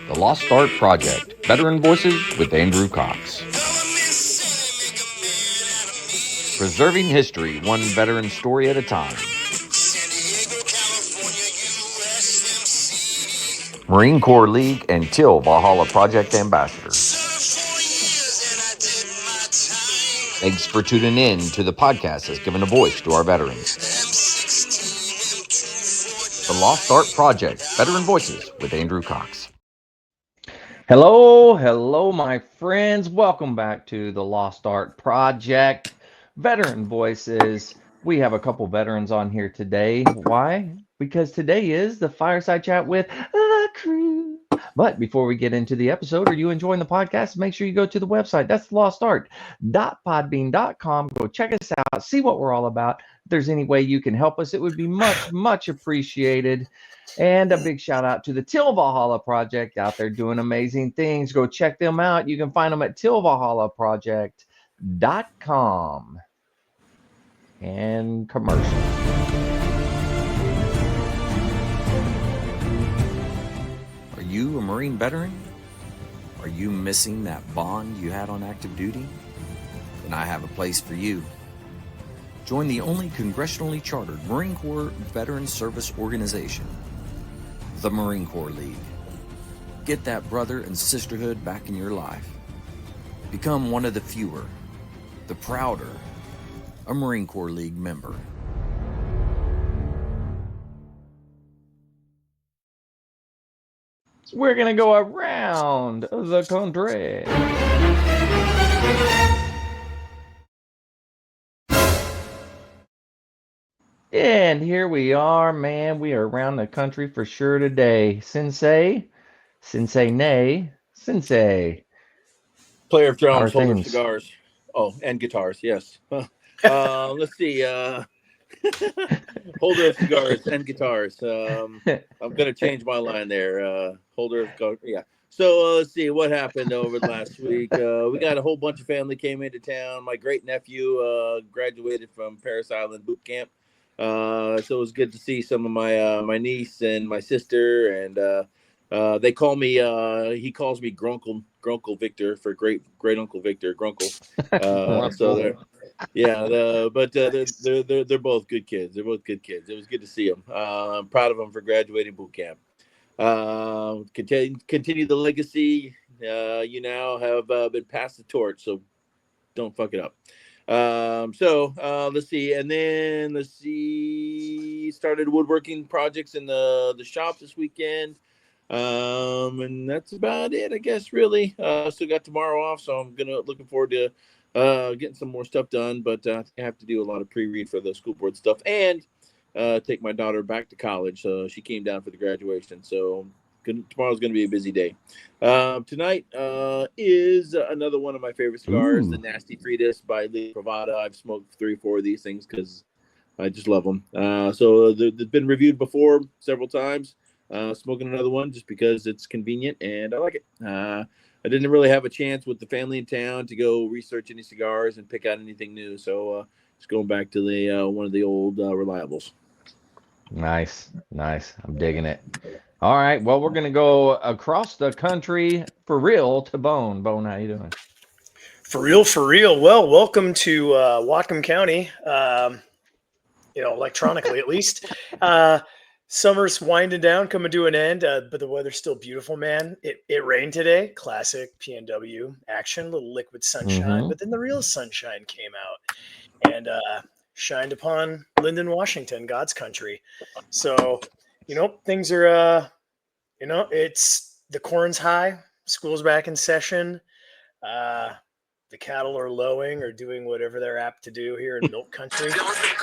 The Lost Art Project, Veteran Voices with Andrew Cox. Preserving history, one veteran story at a time. Marine Corps League and Till Valhalla Project Ambassador. Thanks for tuning in to the podcast that's given a voice to our veterans. The Lost Art Project, Veteran Voices with Andrew Cox. Hello, my friends. Welcome back to the Lost Art Project, Veteran Voices. We have a couple veterans on here today. Why? Because today is the Fireside Chat with the crew. But before we get into the episode, are you enjoying the podcast? Make sure you go to the website. That's lostart.podbean.com. Go check us out, see what we're all about. If there's any way you can help us, it would be much appreciated. And a big shout out to the Till Valhalla Project out there doing amazing things. Go check them out. You can find them at tillvalhallaproject.com. And commercial. Are you a Marine veteran? Are you missing that bond you had on active duty? Then I have a place for you. Join the only congressionally chartered Marine Corps Veteran Service Organization, the Marine Corps League. Get that brother and sisterhood back in your life. Become one of the fewer, the prouder, a Marine Corps League member. We're going to go around the country. And here we are, man. We are around the country for sure today. Sensei nay, Sensei. Player of drums, holder of cigars. Oh, and guitars, yes. Let's see. Holder of cigars and guitars. I'm going to change my line there. Holder of cigars, yeah. So let's see what happened over the last week. We got a whole bunch of family came into town. My great nephew graduated from Paris Island boot camp. So it was good to see some of my niece and my sister, and they call me he calls me Grunkle Victor for great Uncle Victor Grunkle. So they're both good kids. They're both good kids. It was good to see them. I'm proud of them for graduating boot camp. Continue the legacy. You now have been passed the torch, so don't fuck it up. Let's see, and then started woodworking projects in the shop this weekend. And that's about it, I guess, really. Still got tomorrow off, so I'm looking forward to getting some more stuff done, but I have to do a lot of pre-read for the school board stuff and take my daughter back to college. So she came down for the graduation, so tomorrow's going to be a busy day. Tonight is another one of my favorite cigars, the Nasty Fritas by Lee Pravada. I've smoked 3-4 of these things because I just love them. So they've been reviewed before several times. Smoking another one just because it's convenient and I like it. I didn't really have a chance with the family in town to go research any cigars and pick out anything new. So just going back to the one of the old reliables. Nice. I'm digging it. All right. Well, we're going to go across the country for real to Bone. Bone, how you doing? For real. Well, welcome to Whatcom County, electronically at least. Summer's winding down, coming to an end, but the weather's still beautiful, man. It rained today. Classic PNW action, little liquid sunshine. But then the real sunshine came out and shined upon Lyndon, Washington, God's country. So, things are, it's the corn's high. School's back in session. The cattle are lowing or doing whatever they're apt to do here in milk country.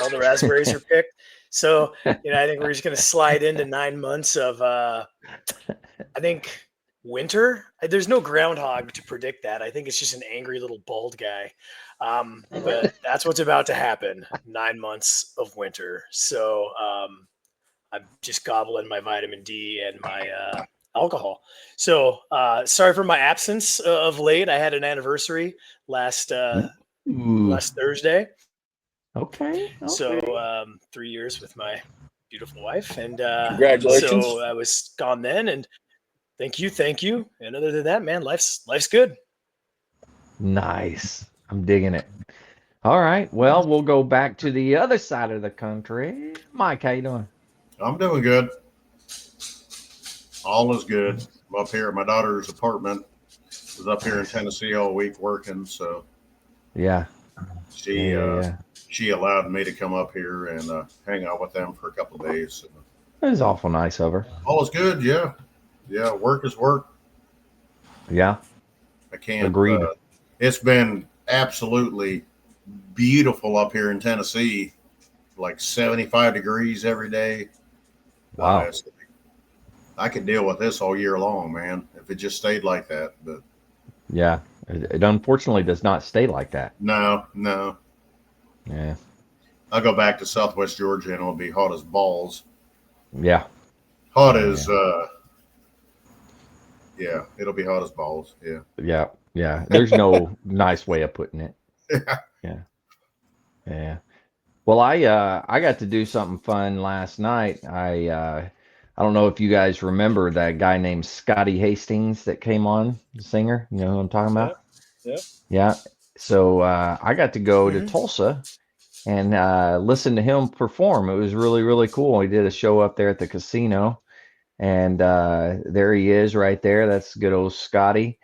All the raspberries are picked. So, I think we're just going to slide into 9 months of, I think, winter. There's no groundhog to predict that. I think it's just an angry little bald guy. But that's what's about to happen. 9 months of winter. So I'm just gobbling my vitamin D and my alcohol. So sorry for my absence of late. I had an anniversary last Thursday. Okay. So 3 years with my beautiful wife, and congratulations. So I was gone then, and Thank you. And other than that, man, life's good. Nice. I'm digging it. All right. Well, we'll go back to the other side of the country. Mike, how you doing? I'm doing good. All is good. I'm up here at my daughter's apartment. Was up here in Tennessee all week working, so Yeah. she Yeah. she allowed me to come up here and hang out with them for a couple of days. So, It was awful nice of her. all is good. Yeah, yeah. Work is work. Yeah. I can't. Agreed. It's been absolutely beautiful up here in Tennessee. Like 75 degrees every day. Wow. I could deal with this all year long, man, if it just stayed like that. But Yeah. It unfortunately does not stay like that. no. Yeah. I'll go back to Southwest Georgia and it'll be hot as balls. Yeah. Hot as, yeah, it'll be hot as balls. Yeah. Yeah. Yeah. There's no nice way of putting it. Yeah. Yeah. Yeah. Well, I got to do something fun last night. I don't know if you guys remember that guy named Scotty Hastings that came on, the singer. You know who I'm talking about? Yeah. Yeah. So I got to go to Mhm. Tulsa and listen to him perform. It was really, really cool. He did a show up there at the casino, and there he is right there. That's good old Scotty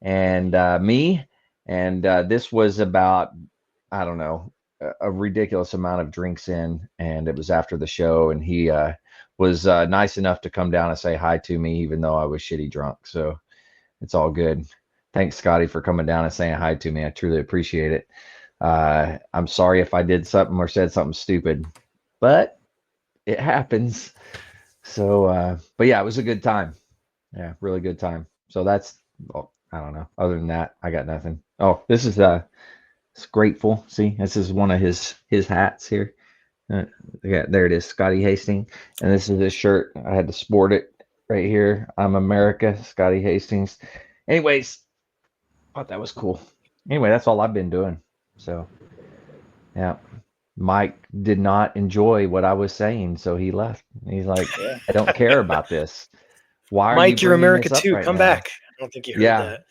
and me. And this was about, I don't know, a ridiculous amount of drinks in, and it was after the show, and he was nice enough to come down and say hi to me, even though I was shitty drunk. So it's all good. Thanks, Scotty, for coming down and saying hi to me. I truly appreciate it. I'm sorry if I did something or said something stupid, but it happens. So, but yeah, it was a good time. Yeah, really good time. So that's, well, I don't know. Other than that, I got nothing. Oh, this is it's grateful. See, this is one of his hats here. Yeah, there it is, Scotty Hastings, and this is his shirt. I had to sport it right here. I'm America, Scotty Hastings. Anyways, thought that was cool. Anyway, that's all I've been doing. So, yeah, Mike did not enjoy what I was saying, so he left. He's like, Yeah. I don't care about this. Why are Mike, you you're bringing America this up too. right Come now? back. I don't think you heard Yeah. that.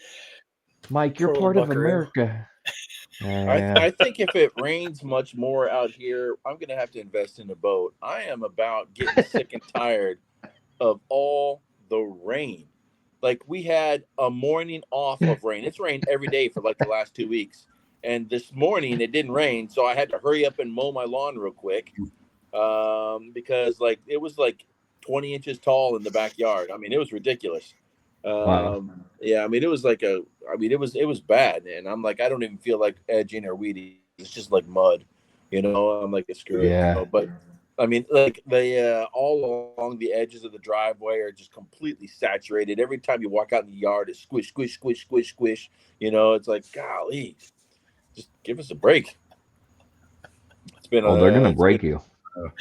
Mike, you're Poor part little of buckaroo. America. Yeah. I think if it rains much more out here, I'm gonna have to invest in a boat. I am about getting sick and tired of all the rain. Like we had a morning off of rain. It's rained every day for like the last 2 weeks, and this morning it didn't rain, so I had to hurry up and mow my lawn real quick because like it was like 20 inches tall in the backyard. I mean, it was ridiculous. Wow. Yeah, I mean, it was like it was bad, and I'm like, I don't even feel like edging or weeding. It's just like mud, you know. I'm like, screw it, you Yeah. know. But I mean, like the all along the edges of the driveway are just completely saturated. Every time you walk out in the yard, it's squish, squish, squish, squish, squish. You know, it's like, golly, just give us a break. It's been Well, they're gonna break you.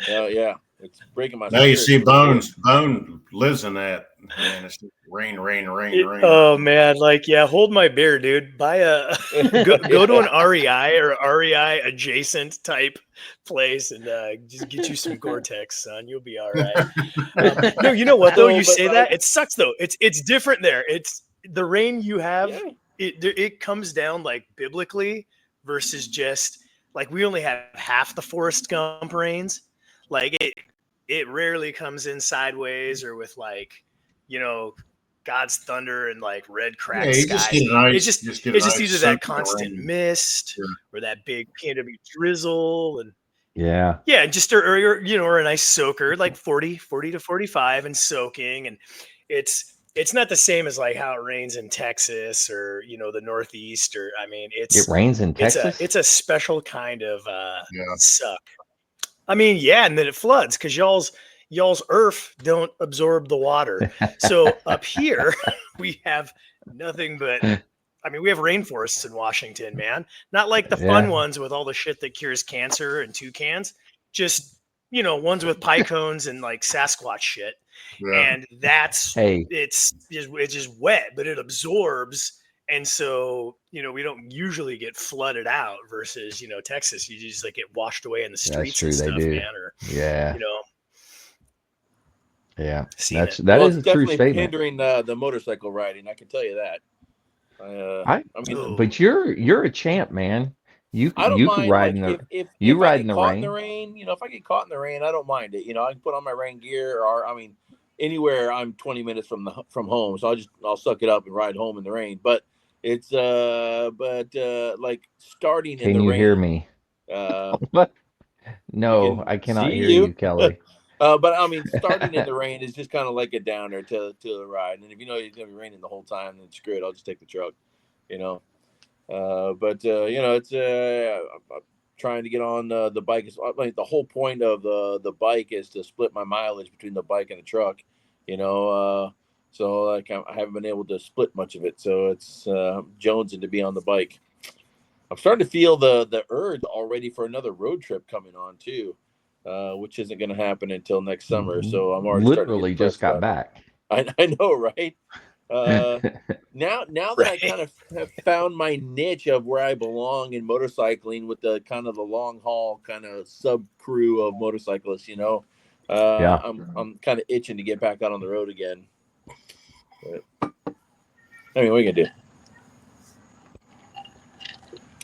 yeah, it's breaking my Now you spirit. see Bone lives in that. Man, it's just rain. Oh man, like yeah, hold my beer, dude. Buy a go to an REI or REI adjacent type place and just get you some Gore-Tex, son. You'll be all right. No, you know what though? No, You but, say like- that it sucks though. It's different there. It's the rain you have. Yeah. It comes down like biblically versus just like we only have half the Forrest Gump rains. Like it rarely comes in sideways or with like, you know, God's thunder and like red cracked Yeah, you skies. just get an ice. It's Just get it's an just ice either soak that in the constant rain. mist Yeah. or that big PNW drizzle and Yeah. yeah, just or you know, or a nice soaker like 40 to 45 and soaking, and it's not the same as like how it rains in Texas or you know the Northeast or I mean It rains in Texas. it's a special kind of Yeah. suck. I mean, yeah, and then it floods because y'all's earth don't absorb the water. So up here we have nothing but I mean, we have rainforests in Washington, man. Not like the fun Yeah. ones with all the shit that cures cancer and toucans. Just, you know, ones with pie cones and like Sasquatch shit. Yeah. And that's Hey, it's just wet, but it absorbs. And so, you know, we don't usually get flooded out versus, you know, Texas. You just like get washed away in the streets true, and they stuff, do. man. Or yeah. you know, Yeah, Seen that Well, is it's a true definitely statement. hindering the motorcycle riding. I can tell you that. I mean, But you're a champ, man. I don't You could mind, ride like, in the if I ride in get the caught in the rain. rain, if I get caught in the rain, I don't mind it. I can put on my rain gear, or I mean, anywhere I'm 20 minutes from home, so I'll suck it up and ride home in the rain. But it's like starting in Can the you hear rain. me? You No, can I cannot see hear you. you, Kelly. But I mean, starting in the rain is just kind of like a downer to the ride. And if you know it's gonna be raining the whole time, then screw it. I'll just take the truck. You know. It's I'm trying to get on the bike. Like, the whole point of the bike is to split my mileage between the bike and the truck. So like I haven't been able to split much of it. So it's jonesing to be on the bike. I'm starting to feel the urge already for another road trip coming on too, which isn't going to happen until next summer. So I'm already starting to get Literally just depressed got about it. back. I know, right? Now that I Right. kind of have found my niche of where I belong in motorcycling with the kind of the long haul kind of sub crew of motorcyclists, Yeah. I'm kind of itching to get back out on the road again. But, I mean, what are you gonna do?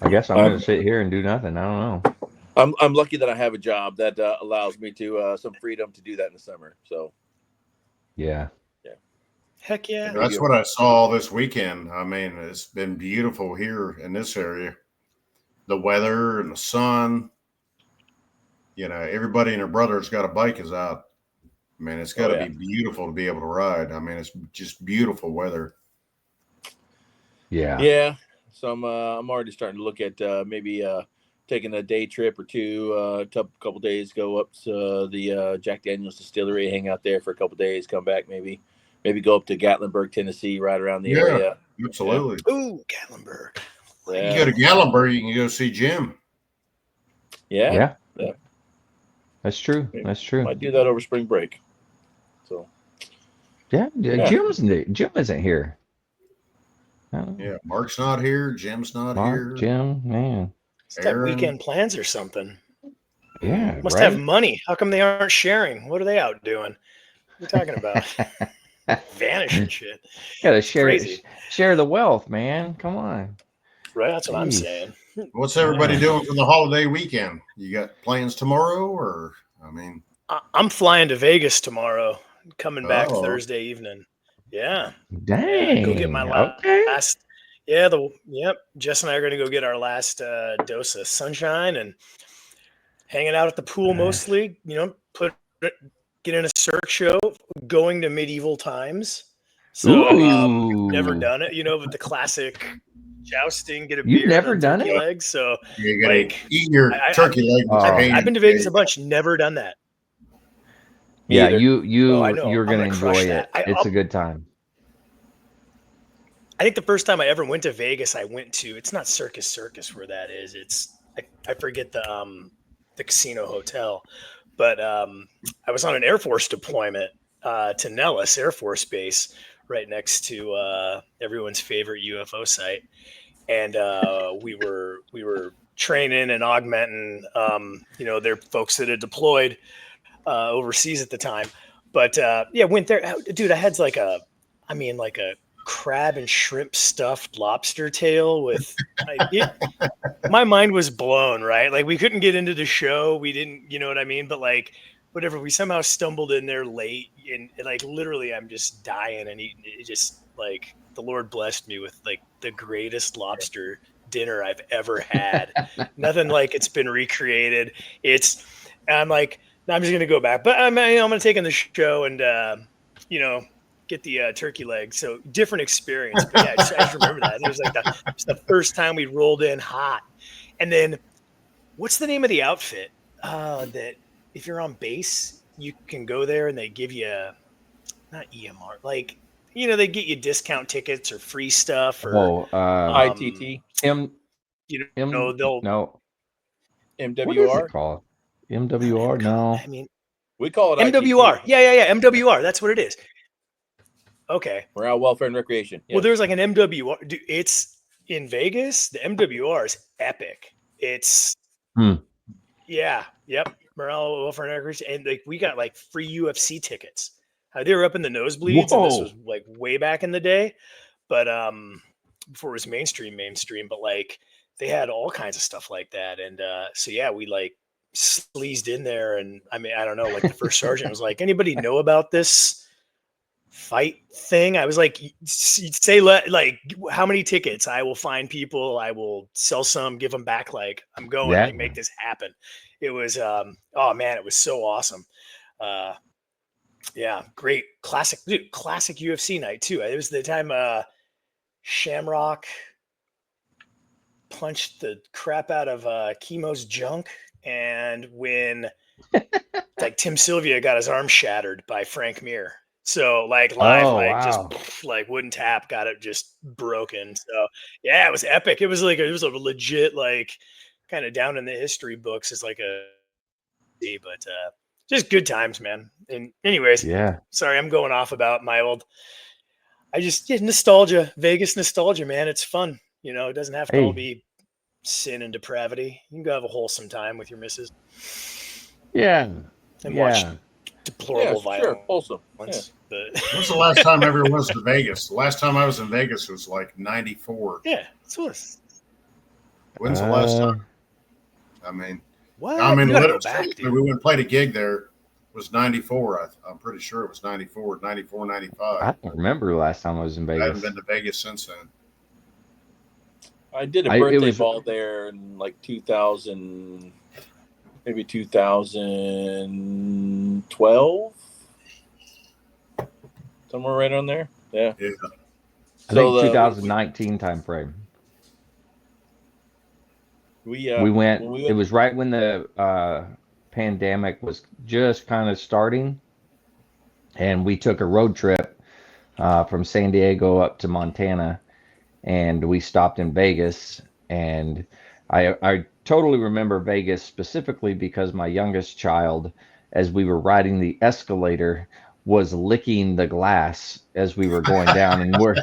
I guess I'm going to sit here and do nothing. I don't know. I'm lucky that I have a job that allows me to some freedom to do that in the summer. So Yeah. Heck yeah. That's what I saw this weekend. I mean, it's been beautiful here in this area. The weather and the sun. Everybody and their brother's got a bike is out. I mean, it's got to be beautiful to be able to ride. I mean, it's just beautiful weather. Yeah. Yeah. So I'm already starting to look at maybe taking a day trip or two, a couple days, go up to the Jack Daniel's distillery, hang out there for a couple days, come back, maybe go up to Gatlinburg, Tennessee, ride around the area. Absolutely. Ooh, Gatlinburg. Yeah. You go to Gatlinburg, you can go see Jim. Yeah. That's true. That's true. Might do that over spring break. So. Yeah. Jim isn't here. Yeah, Mark's not here. Jim's not here. Jim, man. Must have weekend plans or something. Yeah, Must right? have money. How come they aren't sharing? What are they out doing? What are you talking about? Vanishing shit. Gotta Crazy. share the wealth, man. Come on. Right, that's what I'm Jeez. saying. What's everybody doing for the holiday weekend? You got plans tomorrow, or I'm flying to Vegas tomorrow. Coming back Oh. Thursday evening. Yeah. Dang. Go get my Okay. last. Yeah. Jess and I are going to go get our last dose of sunshine and hanging out at the pool mostly. Get in a Cirque show, going to medieval times. So never Ooh. done it, but the classic jousting, get a You've beer, never and done turkey it? legs. So you gotta eat your turkey leg with your hand. I've been to Vegas a bunch, never done that. Yeah, either. I know. you're I'm gonna gonna crush enjoy that. it. It's a good time. I think the first time I ever went to Vegas, I went to, it's not Circus where that is. It's I forget the casino hotel, but I was on an Air Force deployment to Nellis Air Force Base, right next to everyone's favorite UFO site, and we were training and augmenting, their folks that had deployed overseas at the time. But went there, dude. I had like a crab and shrimp stuffed lobster tail with. My mind was blown, right? Like, we couldn't get into the show. We didn't, you know what I mean? But like, whatever, we somehow stumbled in there late, and like literally I'm just dying and eating it. Just like the Lord blessed me with like the greatest lobster dinner I've ever had. Nothing like it's been recreated. I'm like, no, I'm just gonna go back, but I'm gonna take in the show and get the turkey leg. So different experience, but yeah, I just remember that. It was like the first time we rolled in hot. And then, what's the name of the outfit that if you're on base, you can go there and they give you not EMR, like, they get you discount tickets or free stuff or ITT, they'll MWR. What is it called? MWR? No. I mean, we call it MWR. ITT. Yeah. MWR. That's what it is. Okay. Morale, Welfare, and Recreation. Well, there's like an MWR. Dude, it's in Vegas. The MWR is epic. It's yeah, yep. Morale, Welfare, and Recreation, and like we got like free UFC tickets. They were up in the nosebleeds, and this Whoa. was like way back in the day, but before it was mainstream. But like they had all kinds of stuff like that, and so yeah, we like sleazed in there, and I mean, I don't know, like the first sergeant was like, anybody know about this fight thing? I was like, say like how many tickets? I will find people, I will sell some, give them back, like I'm going, Yeah. like make this happen. It was oh man, it was so awesome. Yeah, great classic UFC night too. It was the time Shamrock punched the crap out of Chemo's junk, and when like Tim Sylvia got his arm shattered by Frank Mir. So like live, Oh, like wow. just like wooden tap got it just broken. So yeah, it was epic. It was like it was a legit like kind of down in the history books. It's like but just good times, man. And anyways, Yeah. sorry, I'm going off about my old. I just nostalgia, Vegas nostalgia, man. It's fun. You know, it doesn't have to all Hey. be sin and depravity. You can go have a wholesome time with your missus Yeah. and watch Yeah. deplorable Sure, violence. wholesome. But When's the last time I ever was to Vegas? The last time I was in Vegas was like '94. yeah, so it's When's the last time? I mean, what I mean, you gotta go literally, back, dude. we went and played a gig there. It was '94. I'm pretty sure it was '94, '95. I don't remember the last time I was in I haven't Vegas. been to Vegas since then. I did a It birthday was ball there in like 2000, maybe 2012, somewhere right on there. Yeah. Yeah. I think 2019 time frame. We went. when we It was right when the pandemic was just kind of starting, and we took a road trip from San Diego up to Montana, and we stopped in Vegas. And I totally remember Vegas specifically because my youngest child, as we were riding the escalator, was licking the glass as we were going down, and we're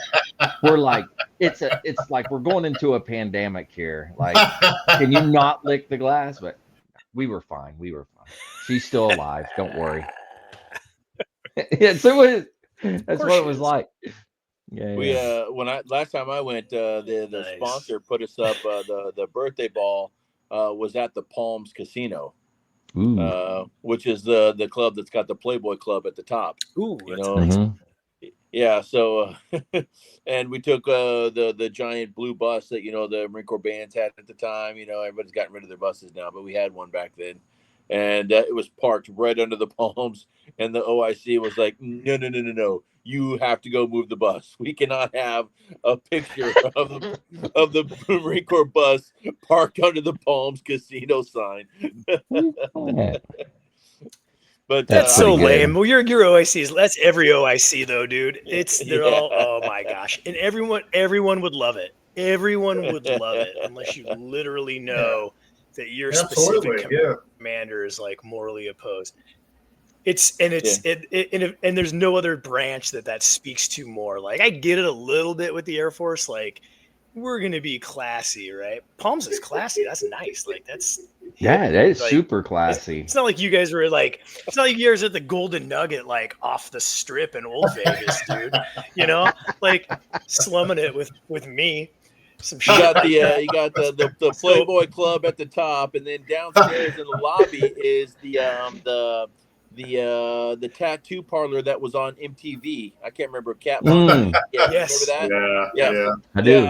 like, it's like we're going into a pandemic here. Like, can you not lick the glass? But we were fine. She's still alive. Don't worry. Yeah, so that's what it was like. Yeah. we when I last time I went, the Nice. sponsor put us up. The birthday ball was at the Palms Casino, which is the club that's got the Playboy Club at the top. Ooh, You that's know, nice. yeah. So, and we took the giant blue bus that the Marine Corps bands had at the time. Everybody's gotten rid of their buses now, but we had one back then, and it was parked right under the Palms. And the OIC was like, no, you have to go move the bus. We cannot have a picture of the Marine Corps bus parked under the Palms Casino sign. But that's so pretty good. lame. Well, your OICs, that's every OIC though, dude. They're all, oh my gosh, and everyone would love it. Everyone would love it unless you literally know that your specific commander is like morally opposed. And there's no other branch that speaks to more. Like I get it a little bit with the Air Force, like we're gonna be classy, right? Palms is classy. That's nice. Like that's that is like, super classy. It's not like you guys were like, it's not like you guys at the Golden Nugget, like off the strip in Old Vegas, dude. Like slumming it with me. Some shit. You got the Playboy Club at the top, and then downstairs in the lobby is the tattoo parlor that was on MTV. I can't remember. Cat. Yes. Remember that? Yeah. I do.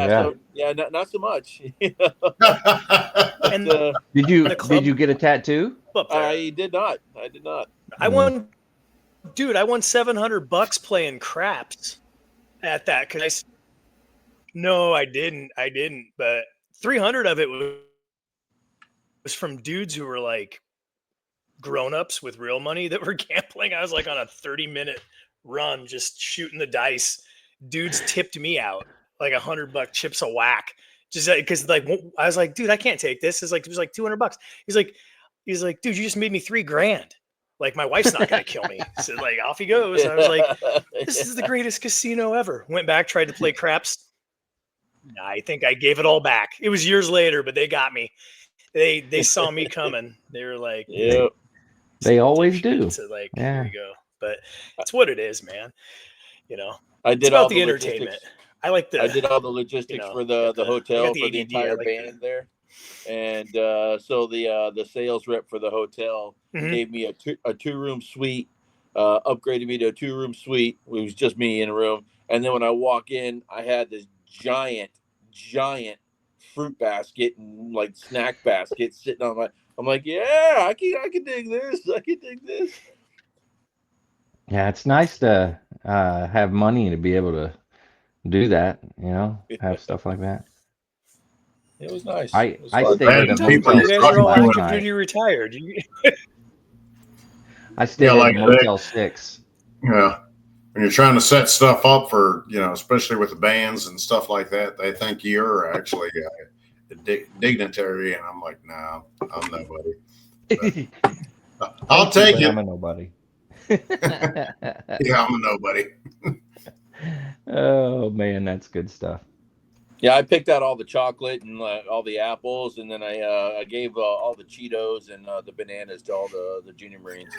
Yeah. So, not so much. And did you get a tattoo? I did not. I won $700 playing craps at that because no, I didn't. But 300 of it was from dudes who were like grown-ups with real money that were gambling. I was like on a 30-minute run just shooting the dice. Dudes tipped me out like $100 chips a whack. Just because like I was like, dude, I can't take this. It was like $200. He's like, dude, you just made me $3,000. Like my wife's not gonna kill me. So like off he goes. I was like, this is the greatest casino ever. Went back, tried to play craps. I think I gave it all back. It was years later, but they got me. They saw me coming. They were like, yeah, they always do. So like, Yeah. here you go. but it's what it is, man. You know, I it's did about all the the entertainment. logistics. I like I the, did all the logistics for the I hotel got the for the ADD. I entire like band there, and so the sales rep for the hotel gave me a 2-room suite, upgraded me to a 2-room suite. It was just me in a room, and then when I walk in, I had this giant fruit basket and like snack basket sitting on my. I'm like, yeah, I can dig this. I can dig this. Yeah, it's nice to have money to be able to do that, you know, have stuff like that. It was nice. I It was I fun. stayed at Imagine a people you Motel you're guys are 6 talking all to last active and night. duty retired. I stayed at like a Motel 6. when you're trying to set stuff up for, especially with the bands and stuff like that, they think you're actually a dignitary, and I'm like, no, I'm nobody. But I'll Thank you, take but I'm it. a nobody. Yeah, I'm a nobody. Oh man, that's good stuff. Yeah, I picked out all the chocolate and all the apples, and then I gave all the Cheetos and the bananas to all the junior Marines.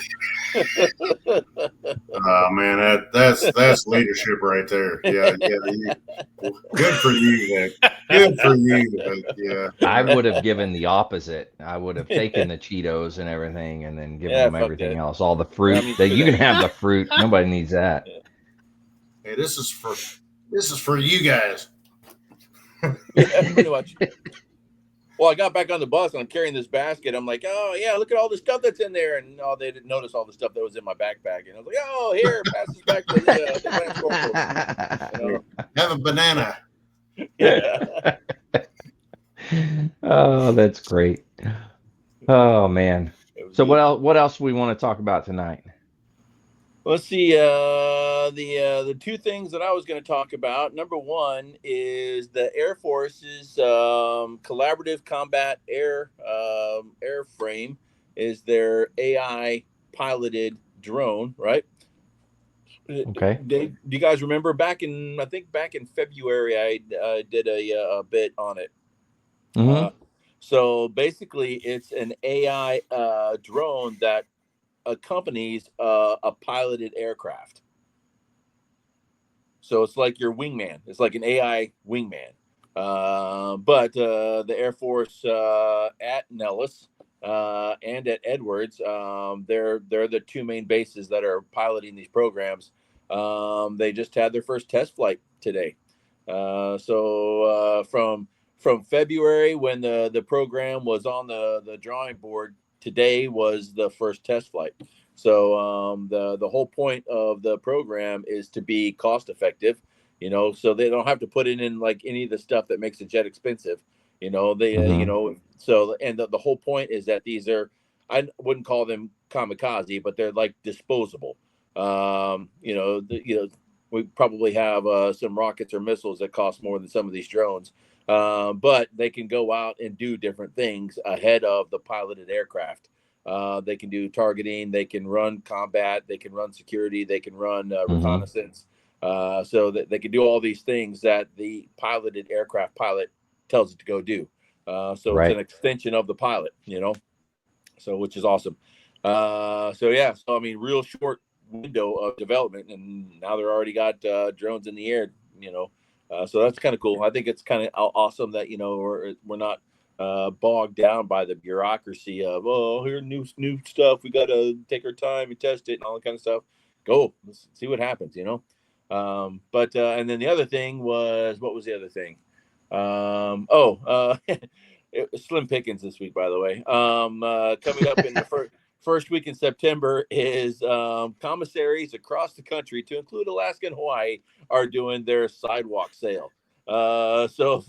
Man, that's leadership right there. Yeah. Good for you, Vic. Good for you, Vic. Yeah. I would have given the opposite. I would have taken the Cheetos and everything and then given Yeah, them fuck everything that. else. All the I fruit. mean, That screw you can that. have the fruit. Nobody needs that. Hey, this is for you guys. Yeah, pretty much. Well, I got back on the bus and I'm carrying this basket. I'm like, oh yeah, look at all the stuff that's in there, and they didn't notice all the stuff that was in my backpack. And I was like, oh, here, pass this back to the Lance Corporals. Have a banana. Yeah. Oh, that's great. Oh man. So what else we want to talk about tonight? Let's see. The two things that I was going to talk about. Number one is the Air Force's collaborative combat airframe is their AI piloted drone, right? Okay. Do you guys remember back in February I did a bit on it. Mm-hmm. So basically, it's an AI drone that accompanies a piloted aircraft. So it's like your wingman. It's like an AI wingman. But the Air Force at Nellis and at Edwards, they're the two main bases that are piloting these programs. They just had their first test flight today. So from February when the program was on the drawing board, today was the first test flight. So the whole point of the program is to be cost effective, so they don't have to put it in like any of the stuff that makes a jet expensive. So and the whole point is that these are, I wouldn't call them kamikaze, but they're like disposable. We probably have some rockets or missiles that cost more than some of these drones, but they can go out and do different things ahead of the piloted aircraft. They can do targeting, they can run combat, they can run security, they can run reconnaissance. So that they can do all these things that the piloted aircraft pilot tells it to go do. So Right. it's an extension of the pilot, so which is awesome. So I mean, real short window of development, and now they're already got drones in the air, so that's kind of cool. I think it's kind of awesome that we're not bogged down by the bureaucracy of, oh, here's new stuff, we got to take our time and test it and all that kind of stuff. Let's see what happens. But and then the other thing was, what was the other thing? Slim pickings this week, by the way. Coming up in the first week in September is commissaries across the country, to include Alaska and Hawaii, are doing their sidewalk sale. So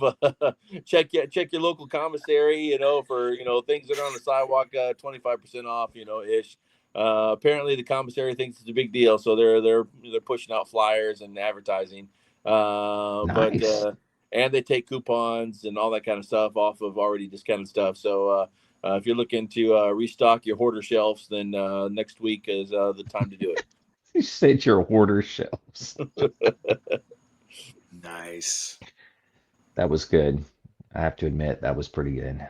check your local commissary, for things that are on the sidewalk, 25% off, ish. Apparently the commissary thinks it's a big deal, so they're pushing out flyers and advertising. Nice. But and they take coupons and all that kind of stuff off of already discounted stuff. So if you're looking to restock your hoarder shelves, then next week is the time to do it. You said your hoarder shelves. Nice. That was good. I have to admit, that was pretty good.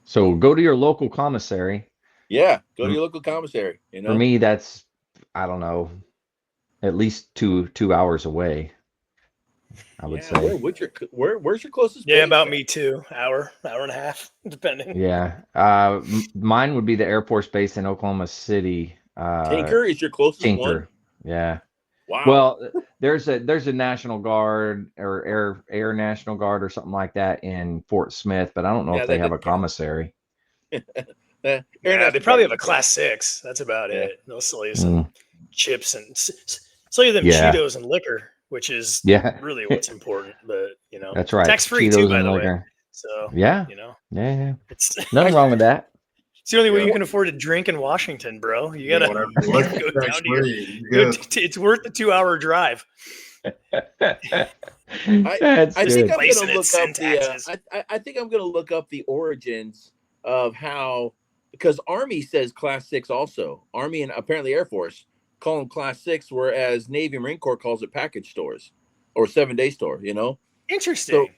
So go to your local commissary. Yeah, go to your local commissary. For me, that's I don't know, at least two hours away. I would say. Where's your closest Yeah, base about at? me too. Hour and a half, depending. Yeah. Mine would be the Air Force Base in Oklahoma City. Tinker is your closest one? Tinker. Yeah. Wow. Well, there's a National Guard or Air National Guard or something like that in Fort Smith, but I don't know if they have a commissary. Yeah, they probably have a Class 6. That's about it. They'll sell you some chips and sell you them Cheetos and liquor, which is really what's important. But that's right. Tax free Cheetos too, by and the liquor. way. So yeah, it's nothing wrong with that. It's the only way you can afford to drink in Washington, bro. You gotta go down to it's worth the 2-hour drive. I think I'm gonna look up the origins of how, because Army says Class 6 also. Army and apparently Air Force call them Class 6, whereas Navy and Marine Corps calls it package stores or 7-day store. Interesting.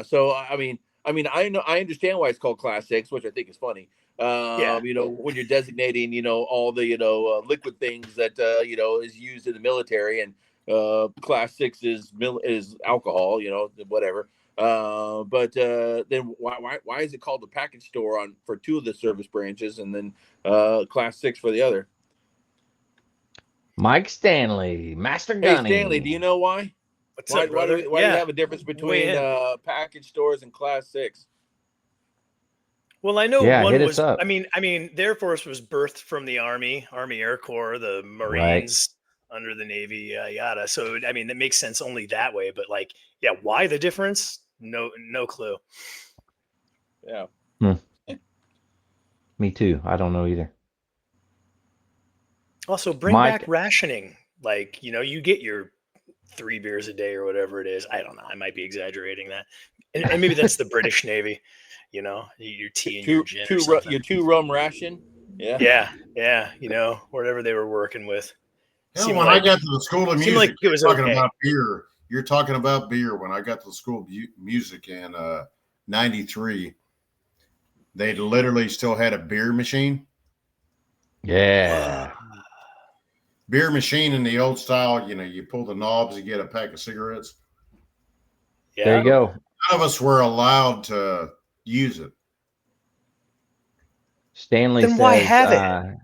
So I mean, I understand why it's called Class 6, which I think is funny. When you're designating, all the liquid things that is used in the military, and Class 6 is alcohol, whatever. But then why is it called the package store for 2 of the service branches, and then Class 6 for the other? Mike Stanley, Master Gunny. Hey Stanley, do you know why? Why do you have a difference between package stores and Class 6? Well, I know one was. I mean, the Air Force was birthed from the Army Air Corps, the Marines under the Navy, yada. So I mean, that makes sense only that way. But why the difference? No clue. Yeah. Me too. I don't know either. Also, bring back rationing. You get your 3 beers a day or whatever it is. I don't know. I might be exaggerating that, and maybe that's the British Navy. Your tea and your gin. Your 2 rum ration. Yeah. Whatever they were working with. When I got to the School of Music, like it was talking about beer. You're talking about beer. When I got to the School of Music in '93, they literally still had a beer machine. Yeah. Beer machine in the old style, you pull the knobs, you get a pack of cigarettes. Yeah. There you go. None of us were allowed to use it. Stanley then says, why have it?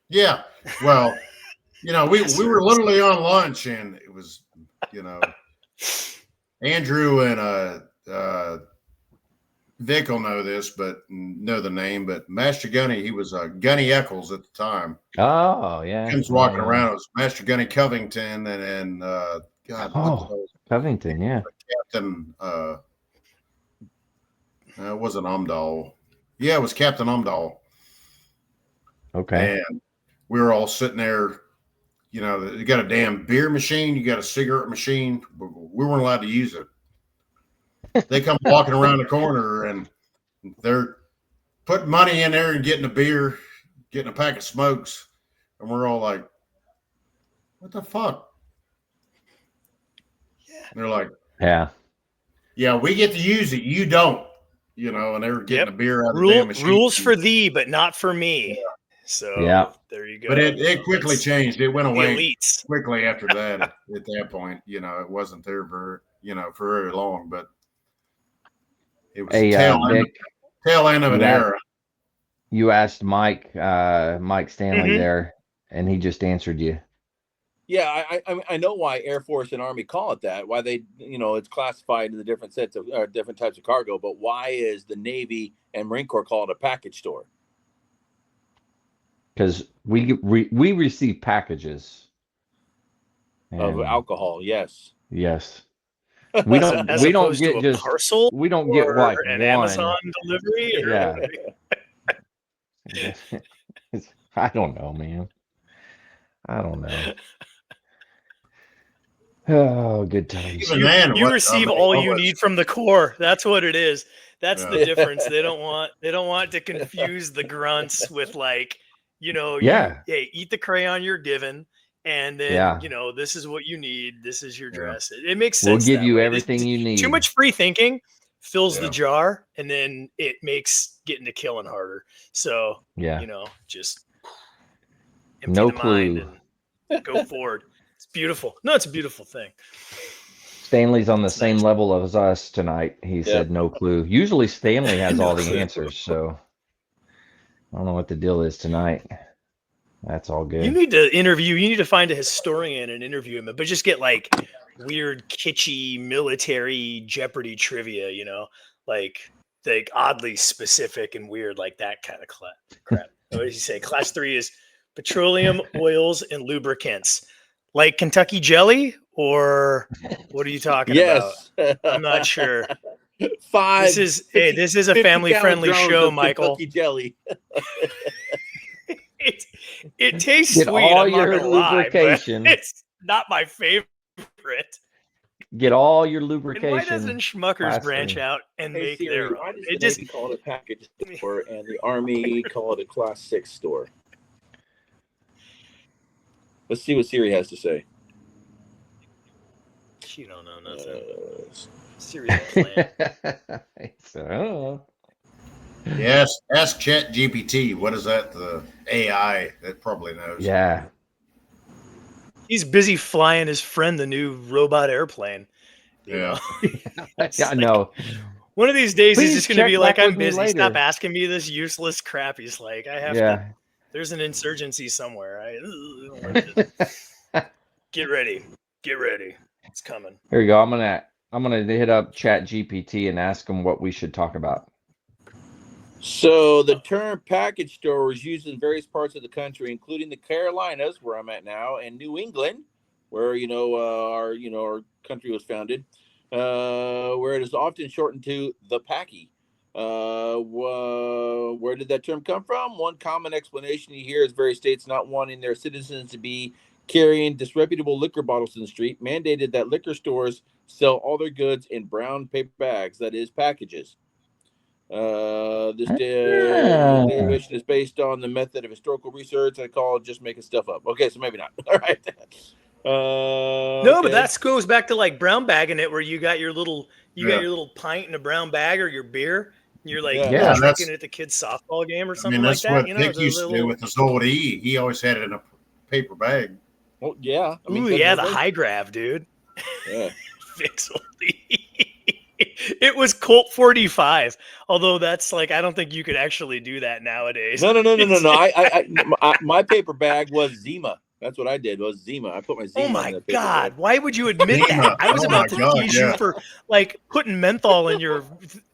Yeah. Well, we were literally on lunch, and it was, Andrew and Vic will know this, but know the name. But Master Gunny, he was Gunny Eccles at the time. Oh yeah, he was walking around. It was Master Gunny Covington, and Covington, yeah, Captain. It wasn't Umdahl. Yeah, it was Captain Umdahl. Okay. And we were all sitting there. You got a damn beer machine. You got a cigarette machine. We weren't allowed to use it. They come walking around the corner, and they're putting money in there and getting a beer, getting a pack of smokes. And we're all like, what the fuck? Yeah. And they're like, yeah, we get to use it. You don't. And they were getting a beer out of the damn machine. Rules for thee, but not for me. Yeah. So there you go. But it quickly changed. It went away quickly after that. At that point, it wasn't there for very long. But it was tail end of an era. You asked Mike Stanley there, and he just answered you. Yeah, I know why Air Force and Army call it that. Why they, it's classified in the different sets of different types of cargo. But why is the Navy and Marine Corps call it a package store? Because we receive packages of alcohol. Yes. We don't get just parcel. We don't get like an one Amazon delivery. Yeah. I don't know, man. I don't know. Oh, good times. You receive all you need from the Corps. That's what it is. That's the difference. They don't want to confuse the grunts with hey, eat the crayon you're given, and then this is what you need. This is your dress. It makes sense. We'll give you everything you need. Too much free thinking fills the jar, and then it makes getting to killing harder. So just empty no the clue. mind Go forward. It's beautiful. No, it's a beautiful thing. Stanley's on the It's same nice. level as us tonight. He said no clue. Usually Stanley has No all the clue. answers, so I don't know what the deal is tonight. That's all You good. need to interview. You need to find a historian and interview him, but just get like weird, kitschy military Jeopardy trivia. Like oddly specific and weird, like that kind of crap. What did he say? Class 3 is petroleum, oils, and lubricants. Like Kentucky jelly, or what are you talking about? Yes. I'm not sure. 5. This is a 50 family-friendly gallon drums show, of Michael. Kentucky jelly. It tastes Get sweet. all I'm not your gonna lie, but lubrication. it's not my favorite. Get all your And lubrication. why doesn't Schmuckers Class branch 3. out and Hey make Siri, their why own? does It the just Navy call it a package store and the Army call it a Class 6 store? Let's see what Siri has to say. she don't know nothing. Serious plan. So, Yes, ask Chat GPT. What is that? The AI that probably knows. yeah. He's busy flying his friend the new robot airplane. You know? It's Yeah, I like, know. one of these days he's Please just going to check be like, back "I'm with me busy. Stop later." asking me this useless crap." He's like, "I have to. Yeah. There's an insurgency somewhere. I don't want this. Get ready. Get ready. It's coming." Here you go. I'm gonna hit up Chat GPT and ask him what we should talk about. So the term package store is used in various parts of the country, including the Carolinas, where I'm at now, and New England, where our country was founded, where it is often shortened to the packy. Where did that term come from? One common explanation you hear is various states not wanting their citizens to be carrying disreputable liquor bottles in the street, mandated that liquor stores sell all their goods in brown paper bags, that is, packages. This derivation is based on the method of historical research. I call it just making stuff up. Okay, so maybe not. All right. No, but that goes back to like brown bagging it, where you got your little Yeah. got your little pint in a brown bag or your beer. And you're like Yeah, drinking that's- it at the kids' softball game or I something mean, like that's that. what You know, Dick those used to do little- with his old E. He always had it in a paper bag. Well, yeah. I mean, Ooh, doesn't yeah, the everybody? high grav, dude. Yeah. Fix It was Colt 45, although that's like I don't think you could actually do that nowadays. No. My paper bag was Zima. That's what I did. Was Zima. I put my Zima Oh in my the paper God! bag. Why would you admit Zima. that? I was Oh about my to God, tease yeah. you for like putting menthol in your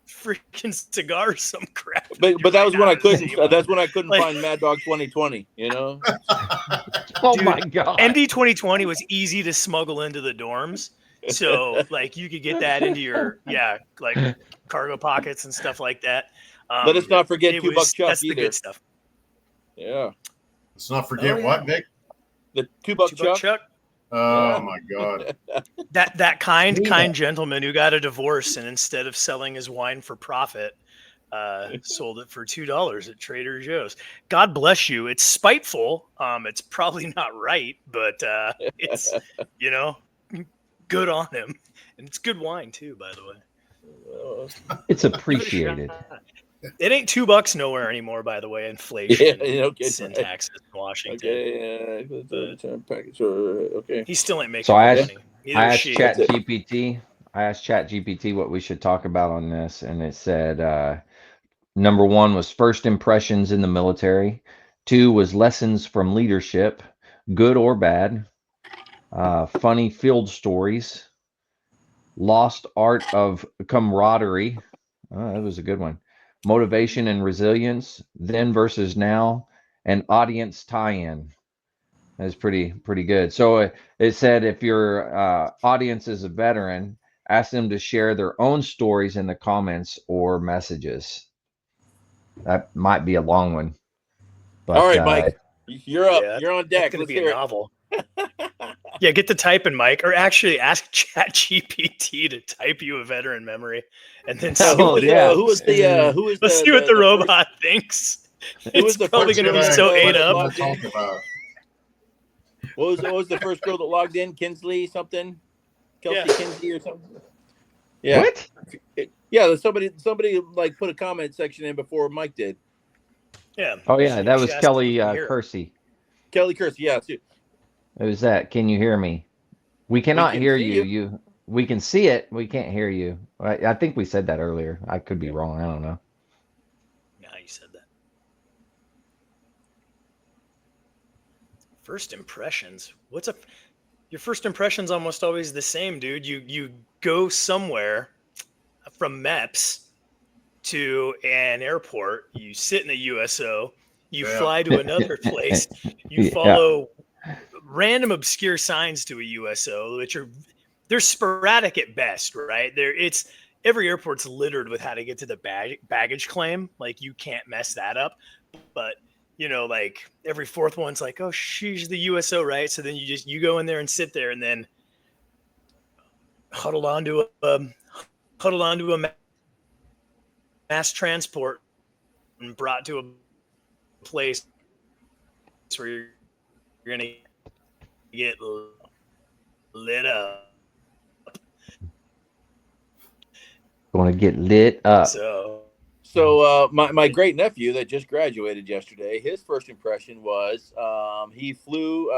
freaking cigar or some crap. But that was when I couldn't. Zima. That's when I couldn't Like- find Mad Dog 2020. You know. Oh Dude, my God. MD 2020 was easy to smuggle into the dorms, so like you could get that into your like cargo pockets and stuff like that. Let us not forget it $2 was- Chuck That's the either. good stuff. Yeah. Let's not forget Oh, yeah. what, Dick? The $2 $2 Chuck. Chuck. Oh Yeah. my God. That kind Yeah. gentleman who got a divorce and instead of selling his wine for profit, sold it for $2 at Trader Joe's. God bless you. It's spiteful. It's probably not right, but it's good on him, and it's good wine too, by the way. It's Give it a appreciated. shot. It ain't $2 nowhere anymore, by the way. Inflation, Yeah, no kidding. syntax in Washington. Okay. Package. Okay. He still ain't making So I any asked- money. Neither I is asked she. Chat GPT. What we should talk about on this, and it said number 1 was first impressions in the military. 2 was lessons from leadership, good or bad. Funny field stories. Lost art of camaraderie. Oh, that was a good one. Motivation and resilience. Then versus now, and audience tie-in. That's pretty good. So it said if your audience is a veteran, ask them to share their own stories in the comments or messages. That might be a long one. But, All right, Mike. You're up. Yeah, You're on That's deck. going Let's to be hear a it. novel. Yeah, get the typing, Mike, or actually ask ChatGPT to type you a veteran memory, and then see Oh, what yeah. Who was the? let's see what the robot thinks. Who was It's the probably first going to be guy so that ate logged up. in? Talk about. What was the first girl that logged in? Kinsley something? Kelsey Yeah. Kinsey or something? Yeah. What? Yeah, somebody like put a comment section in before Mike did. Yeah. Oh, yeah. That was She asked Kelly if you can hear. Kersey. Kelly Kersey, yeah. Too. Who's that? Can you hear me? We cannot can hear see you. We can see it. We can't hear you. I think we said that earlier. I could be wrong. I don't know. Yeah, you said that. First impressions. Your first impression's almost always the same, dude. You go somewhere from MEPS to an airport, you sit in a USO, you Yeah. fly to another place, you Yeah. follow random obscure signs to a USO, which are they're sporadic at best, right? Every airport's littered with how to get to the baggage claim. Like you can't mess that up. But like every fourth one's like, oh, she's the USO, right? So then you go in there and sit there, and then huddled onto a mass transport and brought to a place where you're gonna get lit up. Going to get lit up. So my great nephew that just graduated yesterday, his first impression was he flew.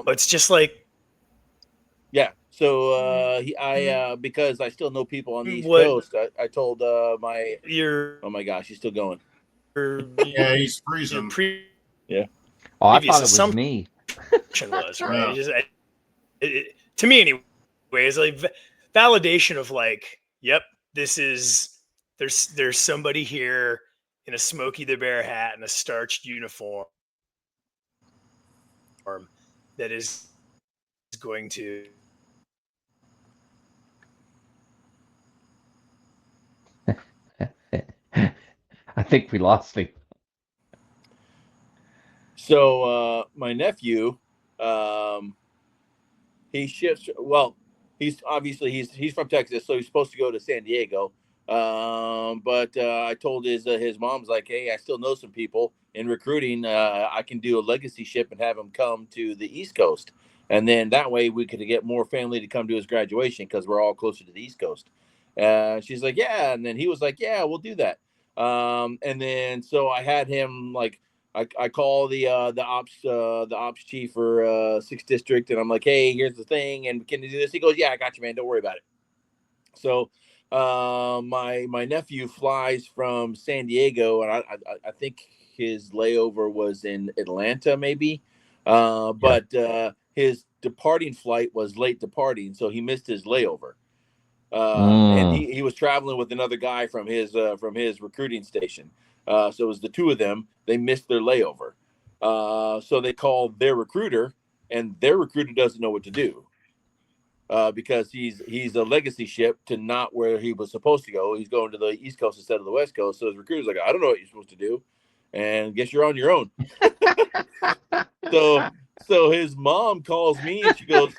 It's just like because I still know people on the East what Coast. I told oh my gosh, he's still going. Yeah, he's freezing. Yeah. Oh, I thought it was me. Was right. To me, anyway, it's like validation of like, yep, this is there's somebody here in a Smokey the Bear hat and a starched uniform that is going to. I think we lost him. So my nephew, he shifts. Well, he's from Texas, so he's supposed to go to San Diego. But I told his mom's like, hey, I still know some people in recruiting. I can do a legacy ship and have him come to the East Coast, and then that way we could get more family to come to his graduation because we're all closer to the East Coast. She's like, yeah, and then he was like, yeah, we'll do that. And then so I had him like. I call the ops chief for 6th District, and I'm like, hey, here's the thing, and can you do this? He goes, yeah, I got you, man. Don't worry about it. So my nephew flies from San Diego, and I think his layover was in Atlanta, maybe. But his departing flight was late departing, so he missed his layover. And he was traveling with another guy from his recruiting station. So it was the two of them. They missed their layover. So they called their recruiter, and their recruiter doesn't know what to do because he's a legacy ship to not where he was supposed to go. He's going to the East Coast instead of the West Coast. So his recruiter's like, I don't know what you're supposed to do, and guess you're on your own. So his mom calls me, and she goes,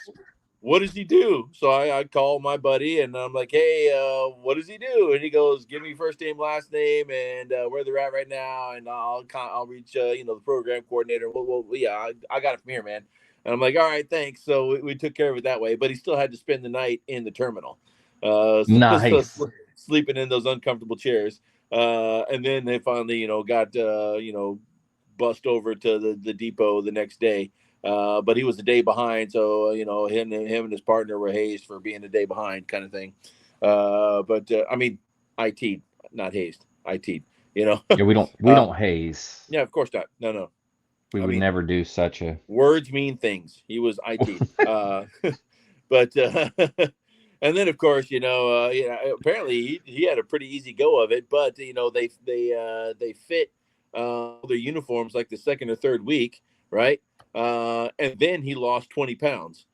what does he do? So I call my buddy, and I'm like, hey, what does he do? And he goes, give me first name, last name, and where they're at right now, and I'll reach the program coordinator. Well, yeah, I got it from here, man. And I'm like, all right, thanks. So we took care of it that way, but he still had to spend the night in the terminal, Nice. so sleeping in those uncomfortable chairs. And then they finally, got bust over to the depot the next day. But he was a day behind, so him and his partner were hazed for being a day behind, kind of thing. But I mean, IT, not hazed, IT. Yeah, we don't haze. Yeah, of course not. No. We would never do such a. Words mean things. He was IT. But and then of course apparently he had a pretty easy go of it, but they fit their uniforms like the second or third week, right? And then he lost 20 pounds.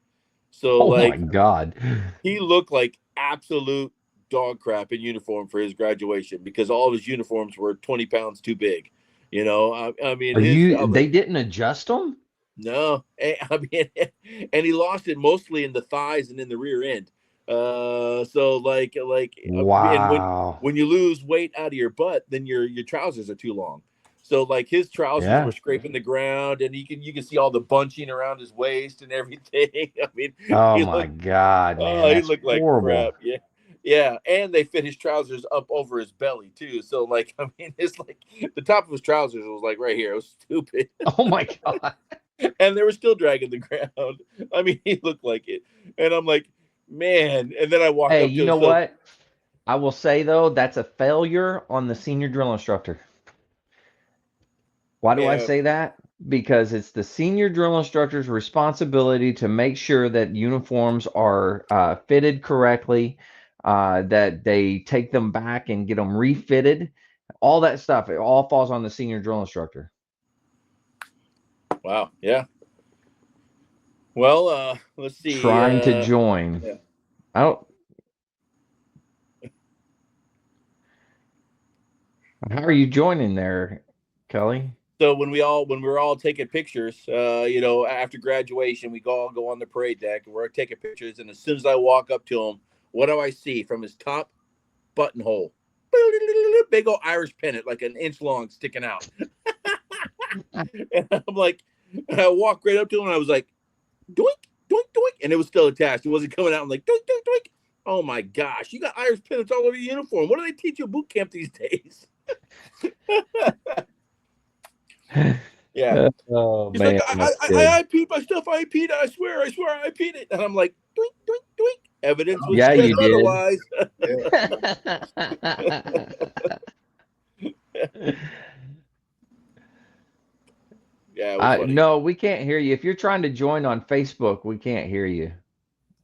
So my God, he looked like absolute dog crap in uniform for his graduation because all of his uniforms were 20 pounds too big. I mean, they didn't adjust them? No, I mean, and he lost it mostly in the thighs and in the rear end. So like wow. And when you lose weight out of your butt, then your trousers are too long. So like his trousers were scraping the ground, and you can see all the bunching around his waist and everything. I mean, oh my God, man, he looked like horrible. crap. Yeah, and they fit his trousers up over his belly too. So like, I mean, it's like the top of his trousers was like right here. It was stupid. Oh my God. and they were still dragging the ground. I mean, he looked like it, and I'm like, man. And then I walk Hey, up to you him. know So what? I will say though, that's a failure on the senior drill instructor. Why do I yeah, say that? Because it's the senior drill instructor's responsibility to make sure that uniforms are fitted correctly, that they take them back and get them refitted. All that stuff, it all falls on the senior drill instructor. wow, yeah. Well, let's see. Trying to join. Yeah. I don't. How are you joining there, Kelly? So when we were all taking pictures, after graduation, we all go on the parade deck and we're taking pictures. And as soon as I walk up to him, what do I see from his top buttonhole? Big old Irish pennant, like an inch long, sticking out. And I'm like, I walked right up to him and I was like, doink, doink, doink. And it was still attached. It wasn't coming out. I'm like, doink, doink, doink. Oh my gosh, you got Irish pennants all over your uniform. What do they teach you at boot camp these days? Yeah. Oh He's man, like, that's I good. IP'd my stuff. I IP'd it. I swear I IP'd it. And I'm like, doink, doink, doink. Evidence would Yeah, suggest you did. otherwise. Yeah, it was funny. No, we can't hear you. If you're trying to join on Facebook, we can't hear you.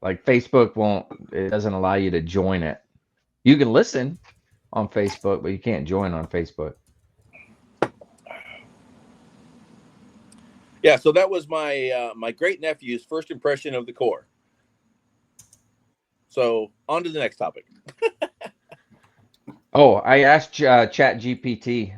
Like Facebook it doesn't allow you to join it. You can listen on Facebook, but you can't join on Facebook. Yeah, so that was my my great nephew's first impression of the Corps. So on to the next topic. Oh, I asked Chat GPT.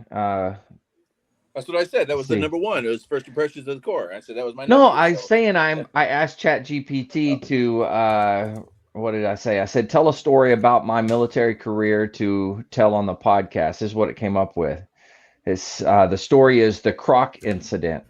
That's what I said. That was the see. number one. It was first impressions of the Corps. I said that was my No, nephew. I'm So, saying yeah. I asked Chat GPT to what did I say? I said tell a story about my military career to tell on the podcast. This is what it came up with. It's the story is the Croc incident.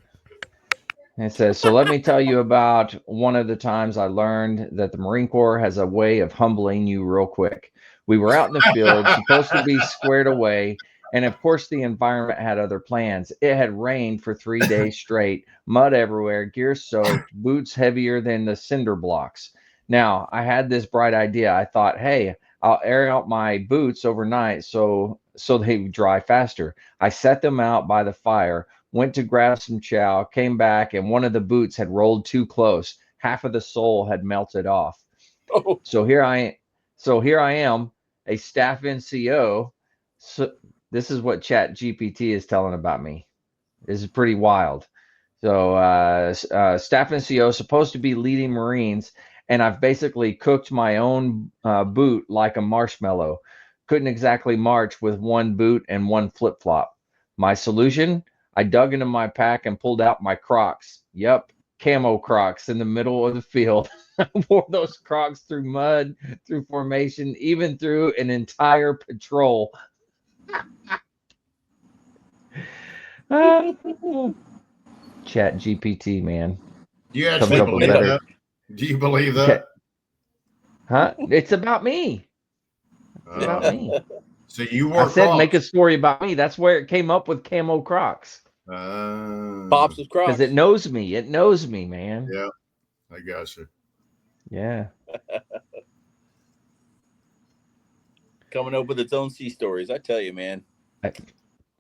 It says, so let me tell you about one of the times I learned that the Marine Corps has a way of humbling you real quick. We were out in the field, supposed to be squared away, and of course the environment had other plans. It had rained for 3 days straight, mud everywhere, gear soaked, boots heavier than the cinder blocks. Now, I had this bright idea. I thought, hey, I'll air out my boots overnight so they dry faster. I set them out by the fire, went to grab some chow, came back, and one of the boots had rolled too close. Half of the sole had melted off. Oh. So here I am, a staff NCO. So this is what Chat GPT is telling about me. This is pretty wild. So staff NCO supposed to be leading Marines, and I've basically cooked my own boot like a marshmallow. Couldn't exactly march with one boot and one flip-flop. My solution? I dug into my pack and pulled out my Crocs. Yep, camo Crocs in the middle of the field. I wore those Crocs through mud, through formation, even through an entire patrol. Chat GPT, man. Do you Comes actually up with believe better. that? Do you believe that? Okay. Huh? It's about me. It's about me. So you wore I said make a Crocs. story about me. That's where it came up with camo Crocs. Pops with Crocs. Because it knows me. It knows me, man. Yeah, I got you. Yeah. Coming up with its own sea stories. I tell you, man.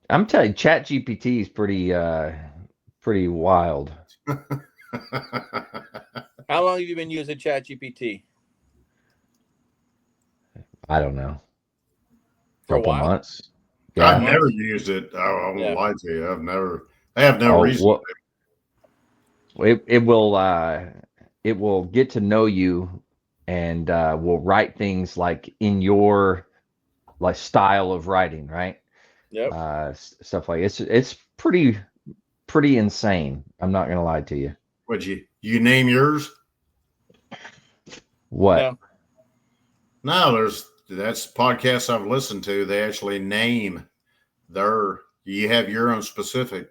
I'm telling you, Chat GPT is pretty wild. How long have you been using Chat GPT? I don't know. For a Couple while. months. I've Yeah. never used it. I won't Yeah. lie to you. I have no reason. Well, it will get to know you and will write things like in your like style of writing, right? Yep. Stuff like it's pretty insane. I'm not gonna lie to you. Would you name yours? What? No. That's podcasts I've listened to. They actually name you have your own specific.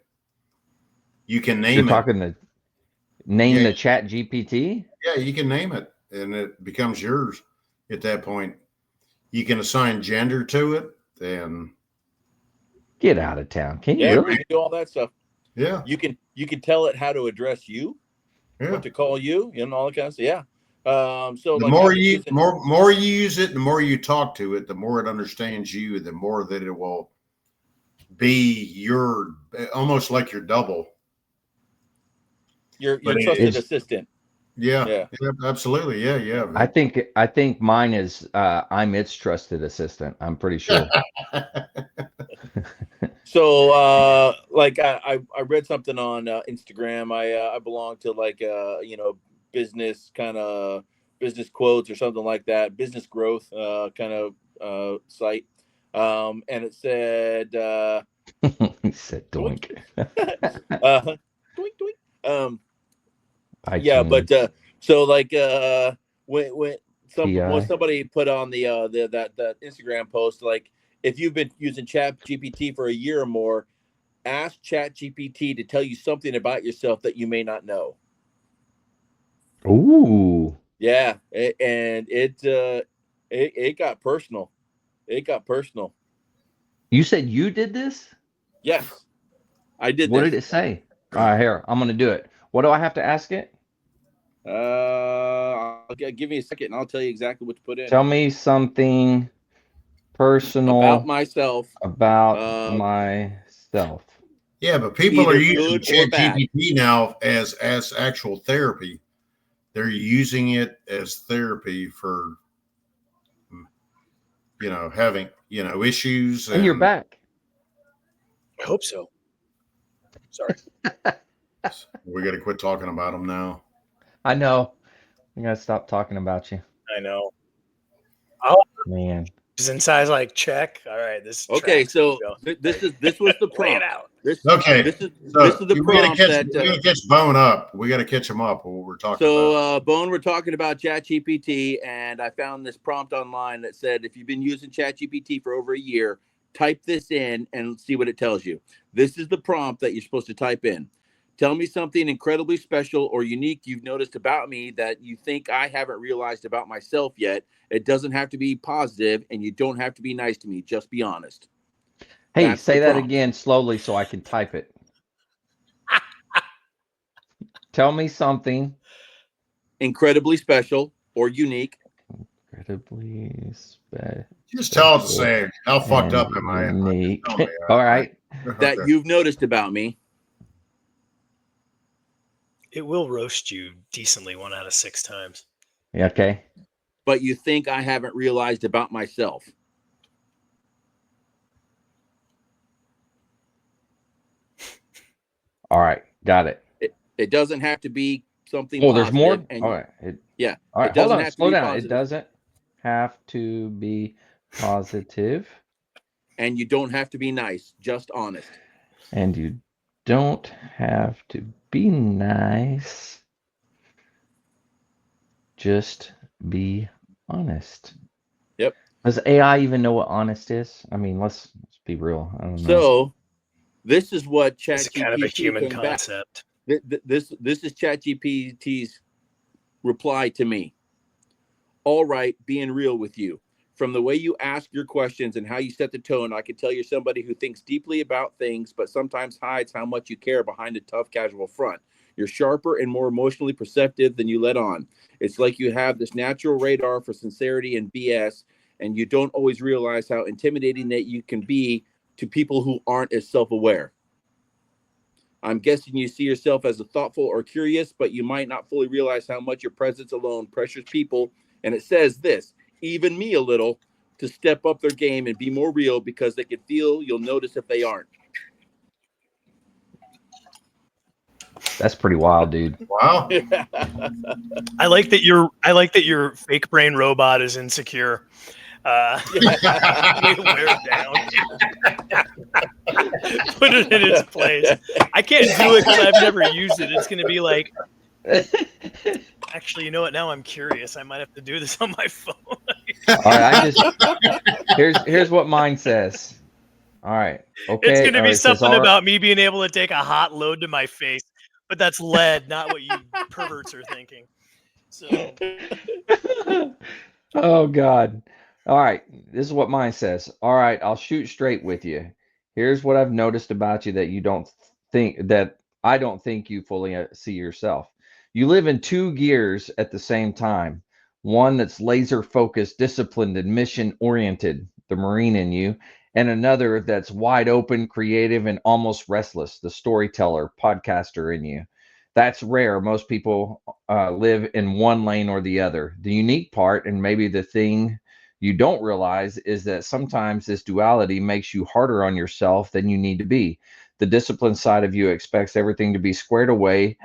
You can name You're it. talking the name Yeah. the Chat GPT? Yeah, you can name it and it becomes yours at that point. You can assign gender to it and Get out of town. Can you Yeah, really? we can do all that stuff. Yeah. You can tell it how to address you, Yeah. what to call you, and all that kind of stuff. Yeah. So The like more I've been you using, more you use it, the more you talk to it, the more it understands you, the more that it will be your almost like your double. your But trusted It's assistant. yeah, Yeah. absolutely. Yeah, yeah. I think mine is I'm its trusted assistant. I'm pretty sure. So like I read something on Instagram. I belong to like business kind of business quotes or something like that, business growth kind of site. And it said He said doink. doink. Doink doink. Yeah, iTunes, but so like when TI. somebody put on the that Instagram post, like if you've been using Chat GPT for a year or more, ask Chat GPT to tell you something about yourself that you may not know. Ooh. Yeah, and it got personal. It got personal. You said you did this? Yes, I did What did this. it say? All right, here, I'm gonna do it. What do I have to ask it? Give me a second, and I'll tell you exactly what to put in Tell me something about personal myself. about myself. Yeah, but people are Either using good or Chat bad. GPT now as actual therapy. They're using it as therapy for having issues, And you're and back. I hope so. Sorry. we got to quit talking about them now. I know. I gotta stop talking about you, I know. Oh, man. is inside like check. All right, this Okay, tracks. so Go. this was the Lay it prompt. out. Okay, This is so the prompt that. we got to catch Bone up. We got to catch him up. What we're talking So, about. Bone, we're talking about ChatGPT, and I found this prompt online that said if you've been using ChatGPT for over a year, type this in and see what it tells you. This is the prompt that you're supposed to type in. Tell me something incredibly special or unique you've noticed about me that you think I haven't realized about myself yet. It doesn't have to be positive, and you don't have to be nice to me. Just be honest. Hey, That's the say that prompt. again slowly so I can type it. Tell me something Incredibly special or unique incredibly Just tell it to special say how fucked and up am I? unique. Tell me. All right. that Okay. you've noticed about me. It will roast you decently 1 out of 6 times. Okay. But you think I haven't realized about myself. All right. Got it. It doesn't have to be something Oh, there's more? positive, and All right. yeah, All right. it Hold doesn't on. have to Slow be down. It positive, doesn't have to be positive. and you don't have to be nice, just honest. And you don't have to be nice. Just be honest. Yep. Does AI even know what honest is? I mean, let's be real. I don't know. So this is what It's kind of a ChatGPT human came back. concept. This is ChatGPT's reply to me. All right, being real with you. From the way you ask your questions and how you set the tone, I can tell you're somebody who thinks deeply about things, but sometimes hides how much you care behind a tough, casual front. You're sharper and more emotionally perceptive than you let on. It's like you have this natural radar for sincerity and BS, and you don't always realize how intimidating that you can be to people who aren't as self-aware. I'm guessing you see yourself as a thoughtful or curious, but you might not fully realize how much your presence alone pressures people. And it says this, even me a little, to step up their game and be more real because they can feel you'll notice if they aren't. That's pretty wild, dude. Wow. I like that your fake brain robot is insecure. Way to wear it down. Put it in its place. I can't do it because I've never used it. It's going to be like, actually, you know what? Now I'm curious. I might have to do this on my phone. All right, here's what mine says. All right, okay. It's going to all be right, it says, something all right. about me being able to take a hot load to my face, but that's lead, not what you perverts are thinking. So Oh God. All right, this is what mine says. All right, I'll shoot straight with you. Here's what I've noticed about you that you don't I don't think you fully see yourself. You live in two gears at the same time. One that's laser focused, disciplined, and mission oriented, the Marine in you, and another that's wide open, creative, and almost restless, the storyteller, podcaster in you. That's rare. Most people live in one lane or the other. The unique part, and maybe the thing you don't realize, is that sometimes this duality makes you harder on yourself than you need to be. The discipline side of you expects everything to be squared away,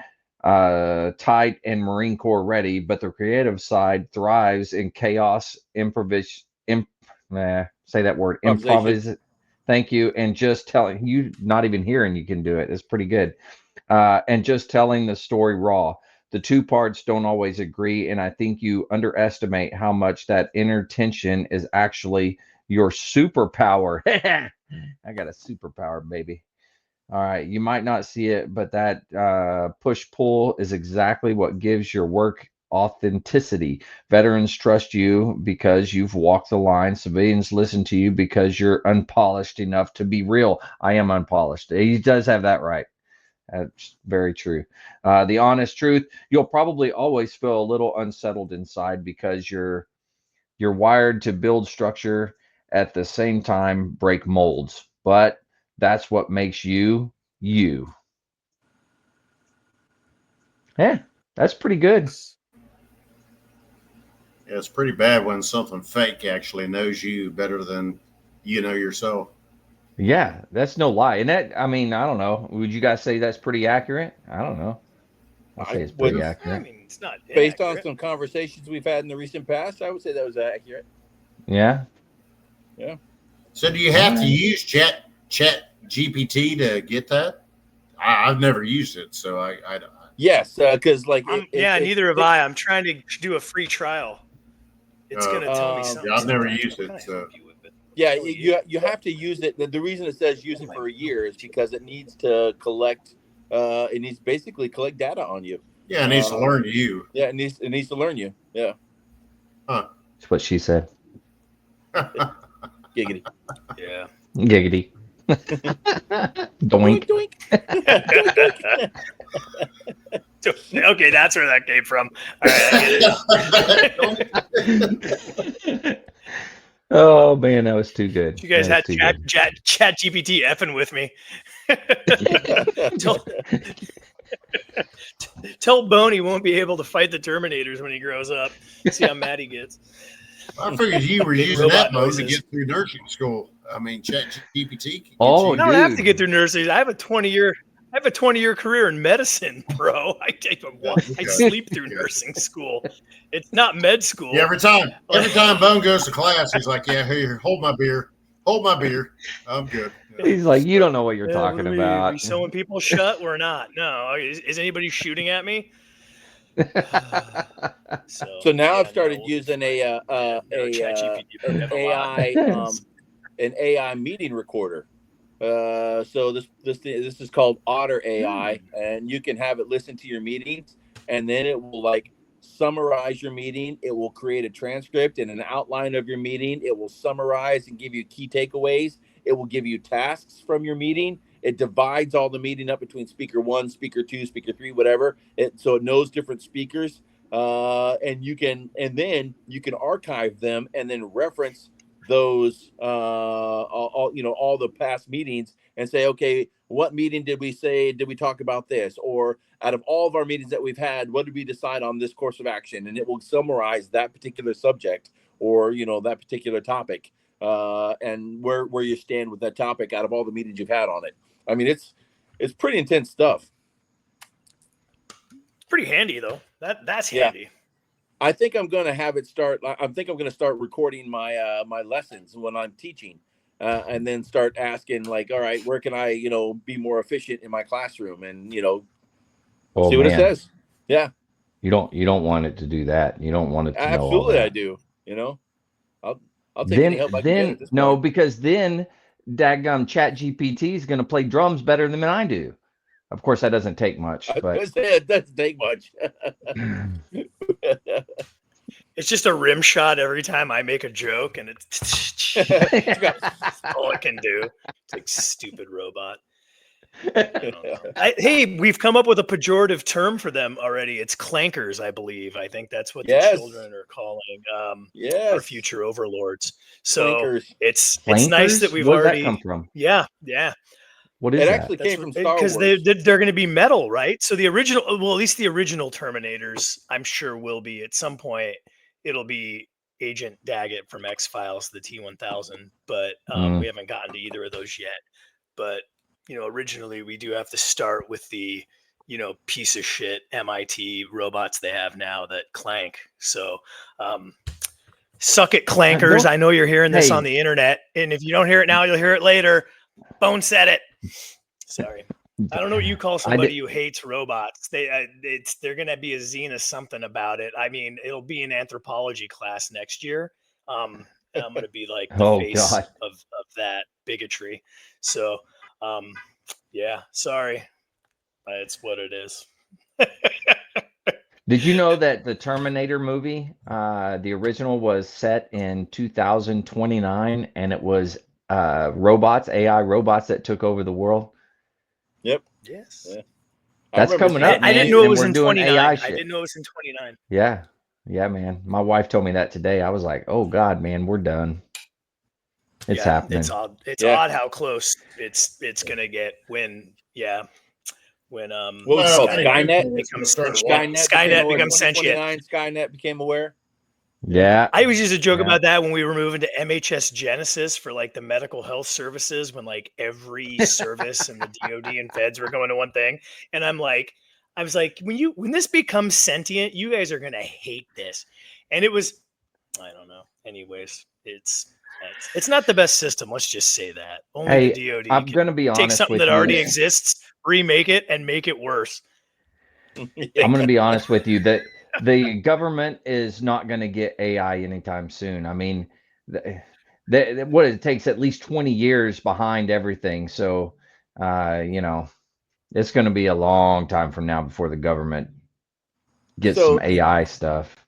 tight, and Marine Corps ready, but the creative side thrives in chaos, say that word, Improvisation. Thank you. And just telling you, not even hearing you can do it. It's pretty good. And just telling the story raw. The two parts don't always agree, and I think you underestimate how much that inner tension is actually your superpower. I got a superpower, baby. All right, you might not see it, but that push-pull is exactly what gives your work authenticity. Veterans trust you because you've walked the line. Civilians listen to you because you're unpolished enough to be real. I am unpolished. He does have that right. That's very true. The honest truth, you'll probably always feel a little unsettled inside because you're wired to build structure at the same time break molds. But that's what makes you you. Yeah, that's pretty good. Yeah, it's pretty bad when something fake actually knows you better than you know yourself. Yeah, that's no lie. And that, I mean, I don't know. Would you guys say that's pretty accurate? I don't know. I'd I say it's would, pretty I accurate. mean, it's not based on inaccurate. some conversations we've had in the recent past, I would say that was accurate. Yeah. Yeah. So do you All have to right. use Chat GPT to get that? I've never used it, so I don't. Yes, because like Yeah, neither have I. I'm trying to do a free trial. It's going to tell me something. Yeah, I've never sometimes. used What it. can I So help you with it? Yeah, Tell you have to use it. The reason it says use it for a year is because it needs to collect. It needs to basically collect data on you. yeah, it needs to learn you. Yeah, it needs to learn you. Yeah, Huh. That's what she said. giggity. Yeah. Giggity. Doink Doink. doink. Okay, that's where that came from. All right, I get it. Oh man, that was too good. You guys That was had too good. chat GPT effing with me. Tell Boney won't be able to fight the Terminators when he grows up. See how mad he gets. I figured you were Big using that robot mode to noises. get through nursing school. I mean, Chat GPT can get Oh, I you. don't have to dude. get through nursing. I have a 20-year career in medicine, bro. I sleep through nursing school. It's not med school. Yeah, every time Bone goes to class, he's like, "Yeah, here, hold my beer, I'm good." Yeah. He's like, you don't know what you're What talking are we about. sewing people shut? We're not. No. Is anybody shooting at me? So now I've started using ChatGPT an AI an AI meeting recorder. So this is called Otter AI, and you can have it listen to your meetings, and then it will like summarize your meeting. It will create a transcript and an outline of your meeting. It will summarize and give you key takeaways. It will give you tasks from your meeting. It divides all the meeting up between speaker one, speaker two, speaker three, whatever. So it knows different speakers, and then you can archive them and then reference those all the past meetings and say, okay, what meeting did we talk about this, or out of all of our meetings that we've had, what did we decide on this course of action? And it will summarize that particular subject or that particular topic, and where you stand with that topic out of all the meetings you've had on it. I mean, it's pretty intense stuff. Pretty handy though. That's handy. I think I'm going to have it start. I think I'm going to start recording my my lessons when I'm teaching, and then start asking like, all right, where can I be more efficient in my classroom, and see what it says. Yeah, You don't want it to do that. You don't want it to know all absolutely, that. I do. I'll take any help I can get at this no, point. because then daggum Chat GPT is going to play drums better than I do. Of course, that doesn't take much, I was but going to say it doesn't take much. It's just a rim shot every time I make a joke, and it's that's all it can do. It's like stupid robot. Hey, we've come up with a pejorative term for them already. It's clankers, I believe. I think that's what Yes. the children are calling our Yes. future overlords. So Clankers. it's nice that Flankers? we've Where did that already. come from? Yeah. What It is that? actually came from Star Because Wars. they're going to be metal, right? So the original, well, at least the original Terminators, I'm sure will be at some point. It'll be Agent Daggett from X-Files, the T-1000, but we haven't gotten to either of those yet. But originally we do have to start with the piece of shit MIT robots they have now that clank. So suck it, clankers. I know you're hearing this on the internet, and if you don't hear it now, you'll hear it later. Bone said it. Sorry. I don't know what you call somebody who hates robots. They're gonna be a zine of something about it. I mean, it'll be an anthropology class next year. And I'm gonna be like the face of that bigotry. So yeah, sorry. It's what it is. Did you know that the Terminator movie, the original, was set in 2029, and it was AI robots that took over the world? Yep. Yes. Yeah. That's coming up, man. I didn't know it was we're in doing 29. AI I shit. didn't know it was in 29. Yeah. Yeah, man. My wife told me that today. I was like, oh God, man, we're done. It's happening. It's odd. It's odd how close it's gonna get when what was it called? Skynet becomes sentient. Skynet became aware. Yeah. I always used to joke about that when we were moving to MHS Genesis for like the medical health services, when like every service and the DOD and feds were going to one thing. And I was like, when this becomes sentient, you guys are gonna hate this. And it was, I don't know. Anyways, it's not the best system. Let's just say that. Only the DOD I'm gonna be honest take something with that you. already exists, remake it, and make it worse. I'm going to be honest with you that the government is not going to get AI anytime soon. I mean, what it takes at least 20 years behind everything. So, it's going to be a long time from now before the government gets some AI stuff.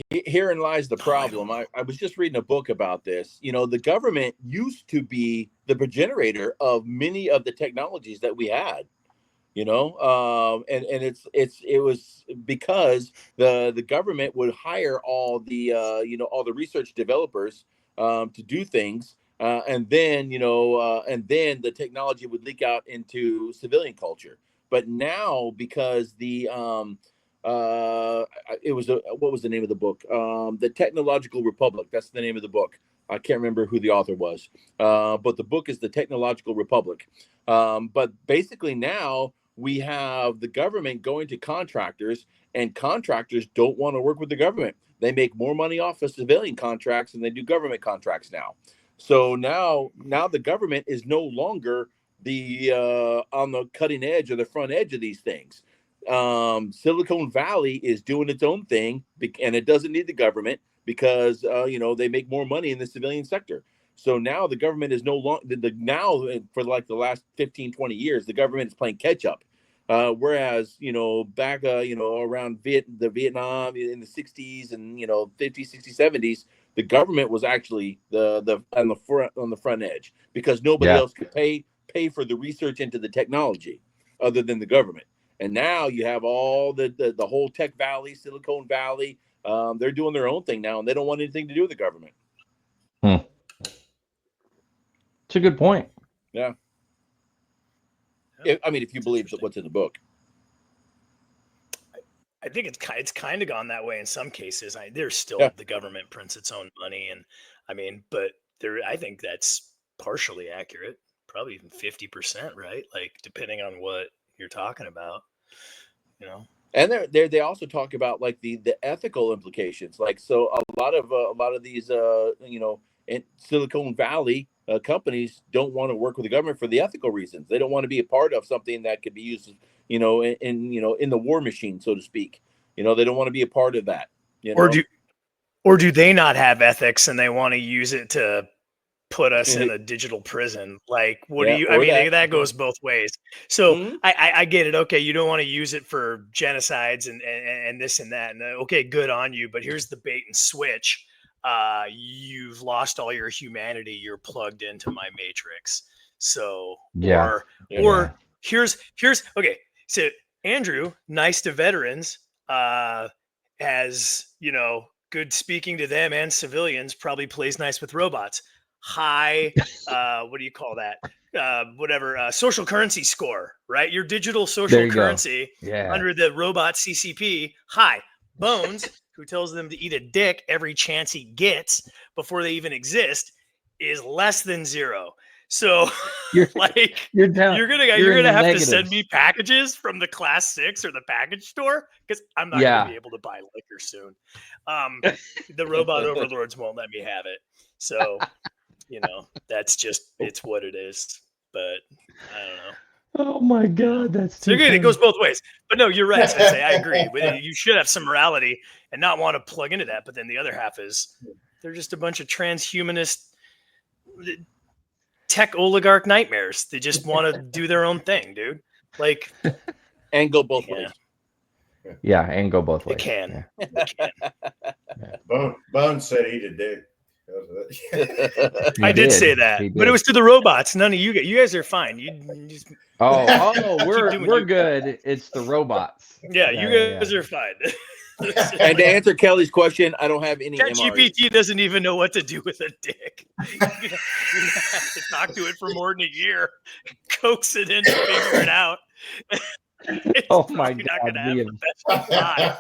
Herein lies the problem. I was just reading a book about this. The government used to be the progenitor of many of the technologies that we had. And it was because the government would hire all the all the research developers to do things, and then the technology would leak out into civilian culture. But now, because it was what was the name of the book? The Technological Republic. That's the name of the book. I can't remember who the author was, but the book is The Technological Republic. But basically now we have the government going to contractors, and contractors don't want to work with the government. They make more money off of civilian contracts than they do government contracts now. So now the government is no longer the on the cutting edge or the front edge of these things. Silicon Valley is doing its own thing, and it doesn't need the government because they make more money in the civilian sector. So now the government is no longer now for like the last 15, 20 years, the government is playing catch up. Whereas, back, around the Vietnam in the 60s and, 50s, 60s, 70s, the government was actually on the front edge because nobody else could pay for the research into the technology other than the government. And now you have all the whole Tech Valley, Silicon Valley. They're doing their own thing now, and they don't want anything to do with the government. It's a good point. Yeah. I mean, if you believe what's in the book. I think it's kind of gone that way in some cases. There's still the government prints its own money, and but I think that's partially accurate, probably even 50%, right? Like depending on what you're talking about, And they also talk about like the ethical implications. Like so, a lot of these in Silicon Valley companies don't want to work with the government for the ethical reasons. They don't want to be a part of something that could be used, in the war machine, so to speak. They don't want to be a part of that. Or do they not have ethics and they want to use it to put us in a digital prison? Like, what do you? I mean, that goes both ways. So I get it. Okay, you don't want to use it for genocides and this and that. And okay, good on you. But here's the bait and switch. You've lost all your humanity. You're plugged into my matrix. So, or here's okay. So Andrew, nice to veterans, has, good speaking to them and civilians, probably plays nice with robots. High, what do you call that? Social currency score, right? Your digital There social you go. currency Yeah. under the robot CCP, high. Bones, who tells them to eat a dick every chance he gets before they even exist, is less than 0. So, You're like, you're down. you're in gonna the have to send negatives. me packages from the Class 6 or the package store because I'm not gonna be Yeah. able to buy liquor soon. The robot overlords won't let me have it. So, that's just it's what it is. But I don't know. Oh my God, that's So too again, it funny. goes both ways. But no, you're right, Sensei. I agree. You should have some morality and not want to plug into that. But then the other half is they're just a bunch of transhumanist tech oligarch nightmares. They just want to do their own thing, dude. Like, And go both Yeah. ways. Yeah, and go both ways. it can. Yeah. It can. Bone said eat a dick. He I did say that, He but it did. was to the robots. None of you guys. You guys are fine. You just, we're doing we're you. good. It's the robots. yeah, you guys are fine. And to answer Kelly's question, I don't have any MREs. ChatGPT doesn't even know what to do with a dick. You're gonna have to talk to it for more than a year, coax it in to figure it out. It's Oh my probably not God, gonna have the best reply.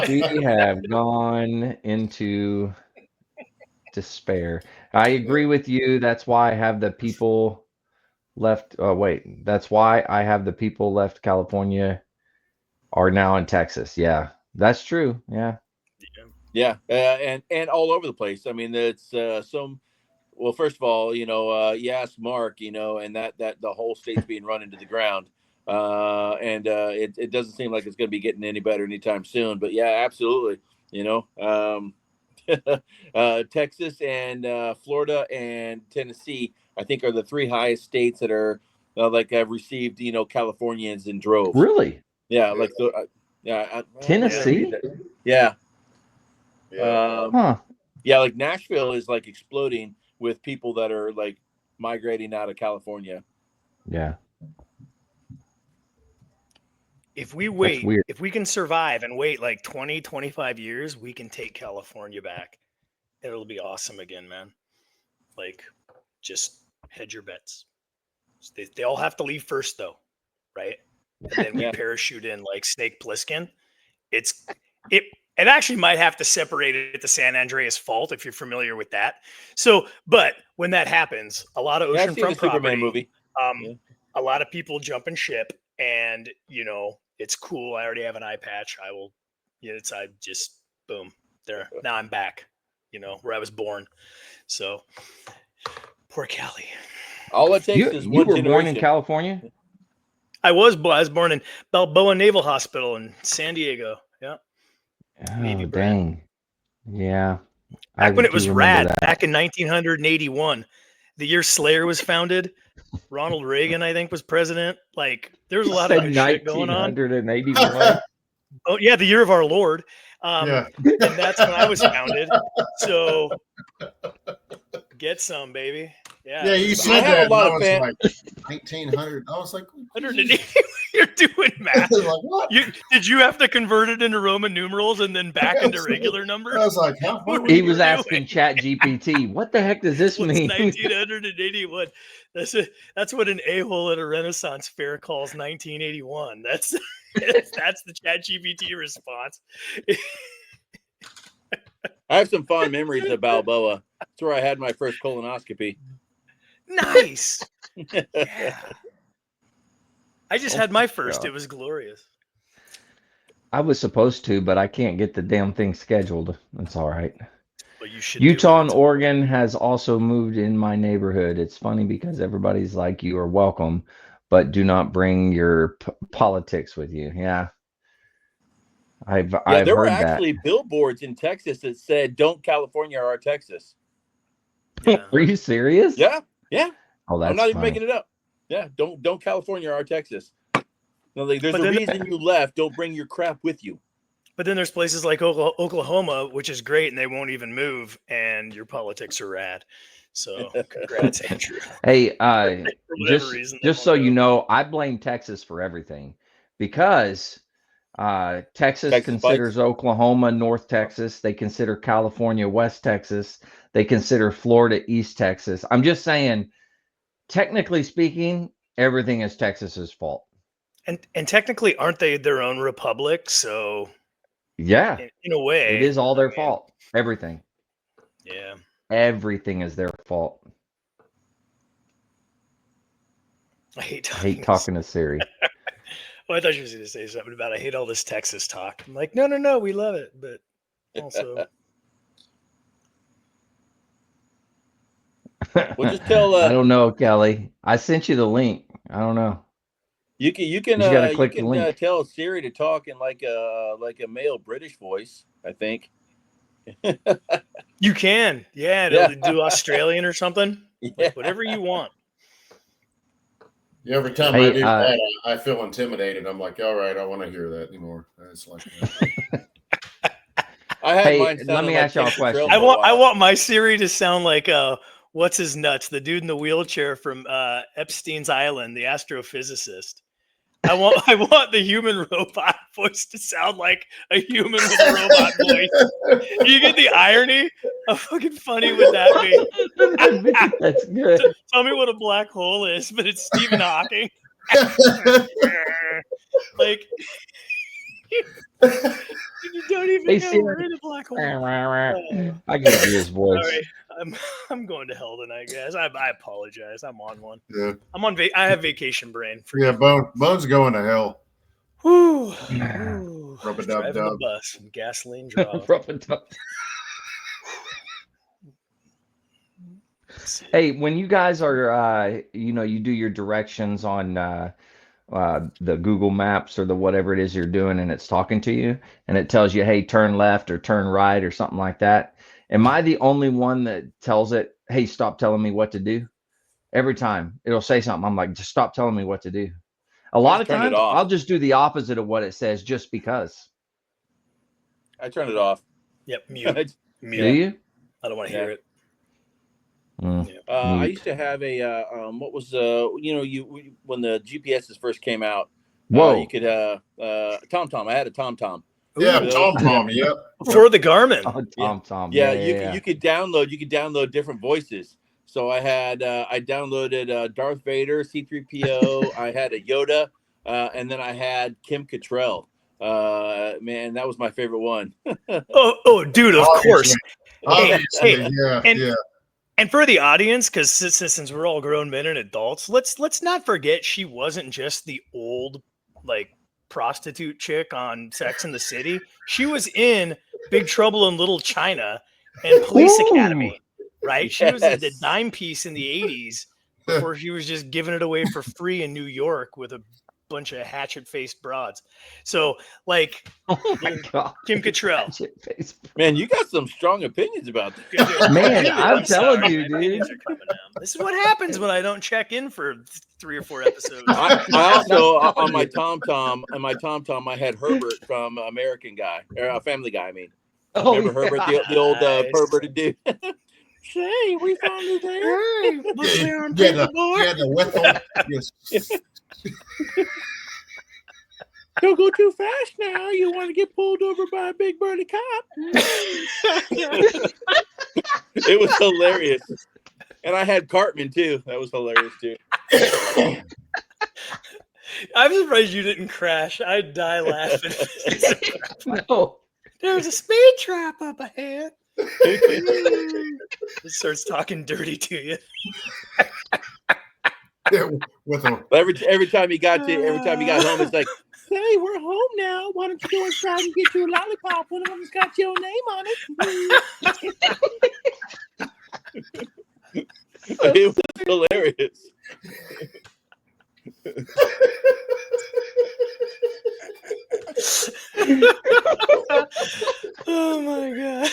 we have gone into despair. I agree with you. That's why I have the people left. Oh wait, that's why I have the people left California are now in Texas. Yeah, that's true. Yeah. Yeah, and all over the place. I mean, it's well, first of all, you asked Mark, and that the whole state's being run into the ground, and it doesn't seem like it's going to be getting any better anytime soon. But yeah, absolutely, Texas and Florida and Tennessee, I think, are the 3 highest states that are have received Californians in droves. Really? Yeah, like the Tennessee? Yeah. Huh. Yeah, like Nashville is like exploding with people that are like migrating out of California. Yeah. If we That's wait, weird. if we can survive and wait like 20, 25 years, we can take California back. It'll be awesome again, man. Like, just hedge your bets. They all have to leave first, though, right? And then we Yeah. parachute in like Snake Plissken. It actually might have to separate it at the San Andreas Fault if you're familiar with that. So, but when that happens, a lot of Yeah, I've seen the oceanfront Superman property, movie. Yeah. a lot of people jump and ship, and it's cool. I already have an eye patch. I will, I just boom there. Now I'm back, where I was born. So poor Cali. All it takes You is you one were generation. born in California? I was born in Balboa Naval Hospital in San Diego. Yeah. Navy Oh, brat. dang. Yeah. Back when it do was remember rad, that. back in 1981, the year Slayer was founded. Ronald Reagan, I think, was president. Like, there was a lot of Said good shit going on. 1981. Oh, yeah, the year of our Lord. Yeah. And that's when I was founded. So, get some, baby. Yeah. Yeah, you I said have a that. lot I of was fan- like 1900. I was like, 180. You're doing I math. was like, what? Did you have to convert it into Roman numerals and then back into regular numbers? I was like, huh? What He you was doing? asking ChatGPT, what the heck does this What's mean? 1981? That's what an a-hole at a Renaissance fair calls 1981. That's the ChatGPT response. I have some fond memories of Balboa. That's where I had my first colonoscopy. Nice. Yeah. I just had my first. God. It was glorious. I was supposed to, but I can't get the damn thing scheduled. That's all right. But you should. do Utah it. and Oregon has also moved in my neighborhood. It's funny because everybody's like, you are welcome, but do not bring your politics with you. Yeah. I've There were heard that. actually billboards in Texas that said, "Don't California our Texas." Yeah. Are you serious? Yeah. Oh, that's I'm not even funny. making it up. Yeah, don't California our Texas. No, like, there's But a then- reason you left. Don't bring your crap with you. But then there's places like Oklahoma, which is great, and they won't even move, and your politics are rad. So congrats, Andrew. Hey, For whatever reason, they just so won't you go. know, I blame Texas for everything because Texas Texas considers Oklahoma North Texas. They consider California West Texas. They consider Florida East Texas. I'm just saying, technically speaking, everything is Texas's fault. And technically, aren't they their own republic? So Yeah, in a way, it is all their fault. Everything. Yeah. Everything is their fault. I hate I hate talking. talking to Siri. Well, I thought you were going to say something about I hate all this Texas talk. I'm like, no, we love it, but also. Well, just tell. I don't know, Kelly. I sent you the link. I don't know. You can You got to click the link. tell Siri to talk in like a male British voice. I think. You can, yeah. Do Australian or something. Yeah. Like, whatever you want. Yeah, every time I do that, I feel intimidated. I'm like, all right, I want to hear that anymore. It's like, I had mine. Let me ask y'all a question. I want my Siri to sound like what's his nuts, the dude in the wheelchair from Epstein's Island, the astrophysicist. I want the human robot voice to sound like a human with a robot voice. You get the irony? How fucking funny would that be? That's good. Tell me what a black hole is, but it's Stephen Hawking. Like, you don't even know we're in a black hole. I can do his voice. Sorry, I'm going to hell tonight, guys. I apologize. I'm on one. Yeah. I'm on. I have vacation brain. Yeah, Bone's going to hell. Whew. Rub-a-dub-dub. Driving the bus and gasoline draw. Hey, when you guys are, you do your directions on the Google Maps or the whatever it is you're doing, and it's talking to you, and it tells you, hey, turn left or turn right or something like that. Am I the only one that tells it, hey, stop telling me what to do? Every time it'll say something, I'm like, just stop telling me what to do. A lot of times I'll just do the opposite of what it says just because. I turn it off. Yep, mute. Do you? I don't want to hear it. I used to have a what was when the GPSs first came out. You could TomTom. I had a TomTom. Yeah, TomTom. Yep. Before the Garmin. TomTom. Yeah, you could download different voices. So I had I downloaded Darth Vader, C-3PO. I had a Yoda, and then I had Kim Cattrall. Man, that was my favorite one. oh, dude, of course. Obviously, yeah. And for the audience, because since we're all grown men and adults, let's not forget she wasn't just the old prostitute chick on Sex and the City. She was in Big Trouble in Little China and Police Academy, right? She was the dime piece in the 80s before she was just giving it away for free in New York with a bunch of hatchet-faced broads. So, oh my God, Kim Cattrall. Man, you got some strong opinions about this. Man, I'm telling you, dude. This is what happens when I don't check in for 3 or 4 episodes. I also on my TomTom, I had Herbert from American Guy or Family Guy. I mean, remember Herbert, the old perverted dude. Say, we found you there. The whistle. Yes. Don't go too fast now. You want to get pulled over by a big burly cop. It was hilarious. And I had Cartman too. That was hilarious too. I'm surprised you didn't crash. I'd die laughing. No. There's a speed trap up ahead. It starts talking dirty to you. Every time he got home, it's like, hey, we're home now. Why don't you go inside and get you a lollipop? One of them's got your name on it. It was hilarious. Oh my God.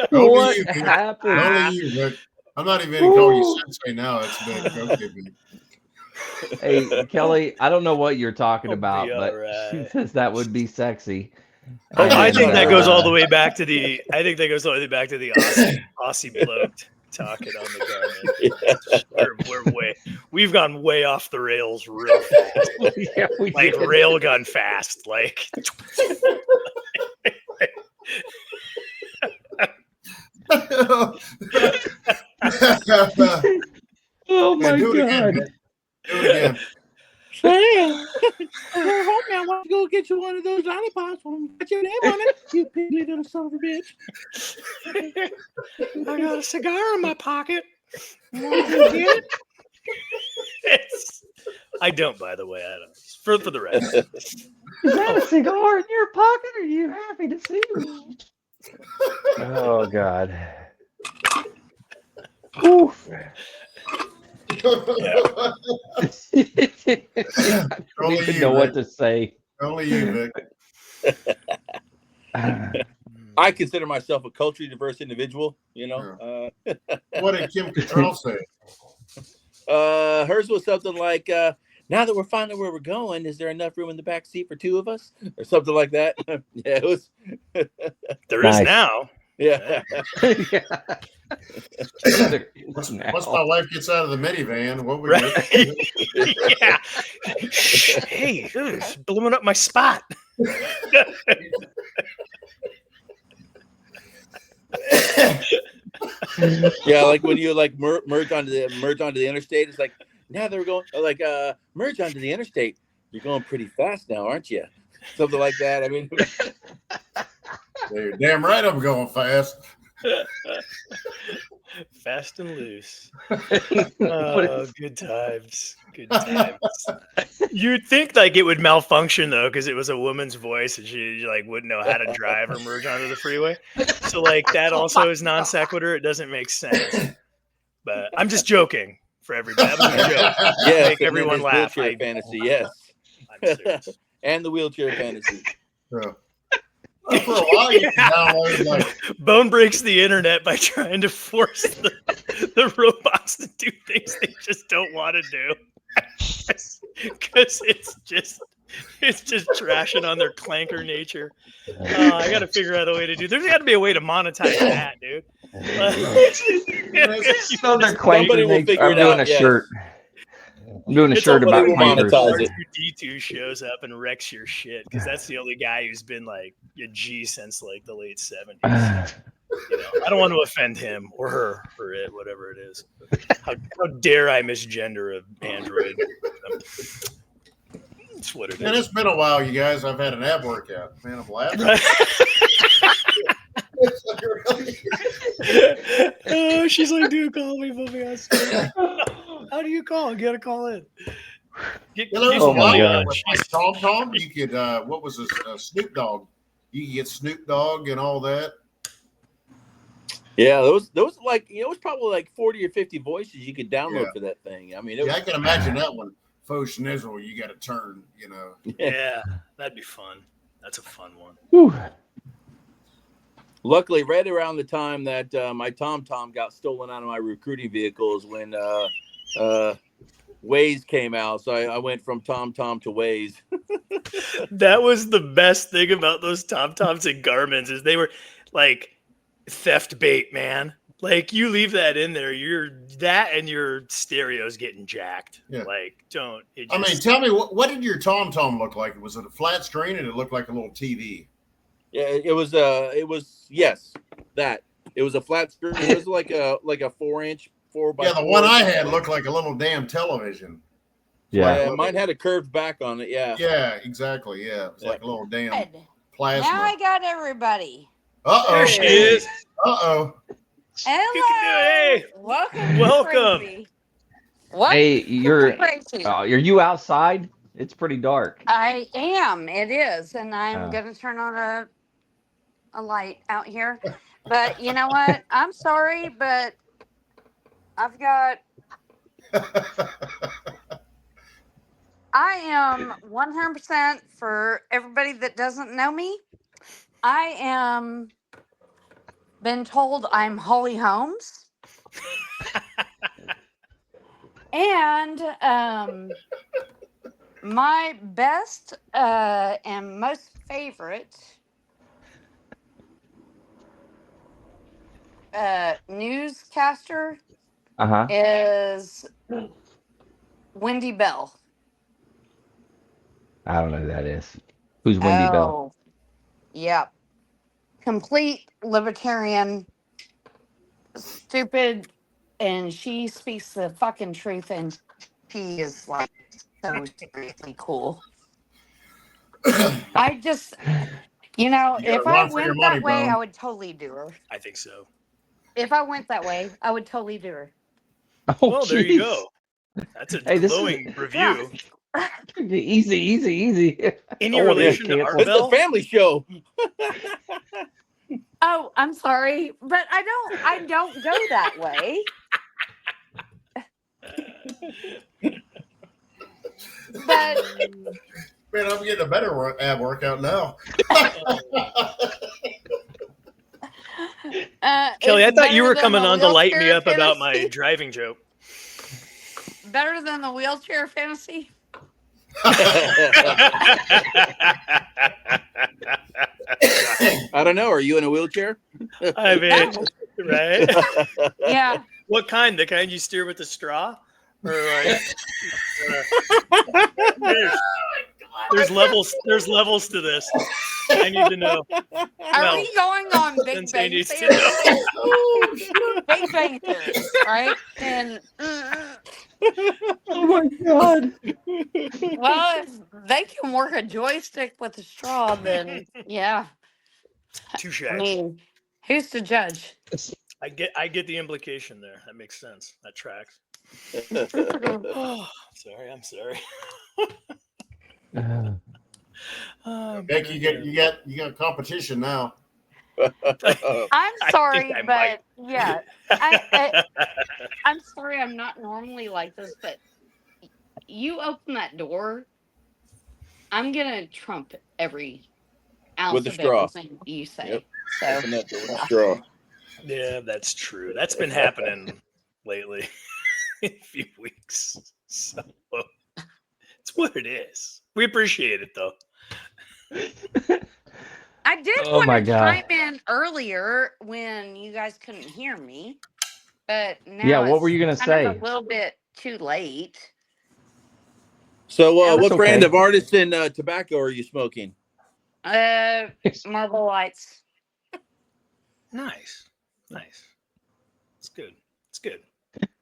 What happened? Only you, Rick. I'm not even going to call you sensei now. It's been okay. Hey, Kelly, I don't know what you're talking about, but she says that would be sexy. I think that goes all the way back to the Aussie bloke talking on the Garmin. We've gone way off the rails real fast. Yeah, we Like did. railgun fast. Like Oh my do it again, god. man. Do it again. Hope now, why don't you go get you one of those lollipops and put your name on it, you piggly little son of a bitch. I got a cigar in my pocket. You want to go get it? I don't, by the way. I don't. For the record. Is that a cigar in your pocket? Are you happy to see me? Oh god. Oof. I don't Only even you, know what Vic. to say. Only you, Vic. I consider myself a culturally diverse individual, you know. What did Kim Cattrall say? Hers was something like, now that we're finding where we're going, is there enough room in the back seat for two of us? Or something like that. Yeah, it was. There is Nice. now. Yeah. Once my wife gets out of the minivan, what we Right. do? Yeah. Hey, it's blowing up my spot. Yeah, like when you like merge onto the interstate, it's like now they're going merge onto the interstate. You're going pretty fast now, aren't you? Something like that. I mean, You're damn right I'm going fast. Fast and loose. Oh, good times. Good times. You'd think like it would malfunction though, because it was a woman's voice and she like wouldn't know how to drive or merge onto the freeway. So like that also is non sequitur. It doesn't make sense. But I'm just joking for everybody. That was a joke. yes, Make everyone and then his laugh. wheelchair fantasy, yes, I'm serious. and the wheelchair fantasy. Yeah. Well, for a while, you can download like Bone breaks the internet by trying to force the robots to do things they just don't want to do. Because it's just trashing on their clanker nature. I got to figure out a way to do. There's got to be a way to monetize that, dude. Southern Somebody will clankers. figure I'm it doing out, a yes. shirt. I'm doing a shirt somebody about will clankers. monetize it. R2D2 shows up and wrecks your shit because that's the only guy who's been like a G since like the late 70s. You know, I don't want to offend him or her or it, whatever it is. How dare I misgender an android? That's what it man, is. it's been a while, you guys. I've had an ab workout. Man, I'm laughing. Oh, she's like, dude, call me, put me on speaker. How do you call? Get a call in. Yeah, there was Oh a my while God. with like Tom Tom. You could what was this Snoop Dogg? You could get Snoop Dogg and all that. Yeah, those like it was probably like 40 or 50 voices you could download Yeah. for that thing. I mean, Yeah, I can imagine that one. Faux schnizzle, you got to turn. You know. Yeah, that'd be fun. That's a fun one. Whew. Luckily, right around the time that my TomTom got stolen out of my recruiting vehicles when Waze came out, so I went from TomTom to Waze. That was the best thing about those TomToms and Garmin's is they were like theft bait, man. Like you leave that in there, and your stereo's getting jacked. Yeah. Like don't. I mean, tell me what did your Tom Tom look like? Was it a flat screen and it looked like a little TV? Yeah, it was yes, that it was a flat screen. It was like a 4-inch 4x4. Yeah, the one I had looked like a little damn television. Yeah. Mine had a curved back on it. Yeah. Yeah, exactly. Yeah, it was like a little damn Good. plasma. Now I got everybody. There she is. Uh-oh. Hello. Hey. Welcome. Welcome. Crazy. What? Hey, you're Crazy. are you outside? It's pretty dark. I am. It is, and I'm Oh. going to turn on a light out here. But you know what? I'm sorry, but I've got. I am 100% for everybody that doesn't know me. I am been told I'm Holly Holmes. And my best and most favorite newscaster Uh-huh. is Wendy Bell. I don't know who that is. Who's Wendy Bell? Oh, yep. Complete libertarian, stupid, and she speaks the fucking truth, and she is like so seriously cool. I just, You gotta if I run for your went money, that way, I Bone. would totally do her. I think so. If I went that way, I would totally do her. Oh, Well, there you jeez. go. That's a Hey, this is glowing review. easy. Any I wanna get relation to canceled. It's a Arbel? family show. Oh, I'm sorry, but I don't go that way. But Man, I'm getting a better ab workout now. Kelly, I it's thought you better were than coming the on to light me wheelchair up about my fantasy. driving joke. Better than the wheelchair fantasy. I don't know. Are you in a wheelchair? I mean, right? Yeah. What kind? The kind you steer with the straw? Or like there's levels to this. I need to know. Are we going on Big Sensei Bang needs to Theory? know. Big Bang Theory, right? And Oh my god. well, if they can work a joystick with a straw, then yeah. Touche. I mean, who's to judge? I get the implication there. That makes sense. That tracks. Oh, I'm sorry. Oh, Beck, you got competition now. I'm sorry, I but yeah, I'm sorry. I'm not normally like this, but you open that door, I'm gonna trump every ounce With a of straw. everything you say. Yep. So Open that door with a straw. Yeah, that's true. That's been happening lately. In a few weeks. So it's what it is. We appreciate it though. I did Oh want my to God. chime in earlier when you guys couldn't hear me, but now Yeah, what it's were you gonna kind say? of a little bit too late. So, That's what brand okay. of artisan tobacco are you smoking? Marble Lights. Nice. It's good. It's good.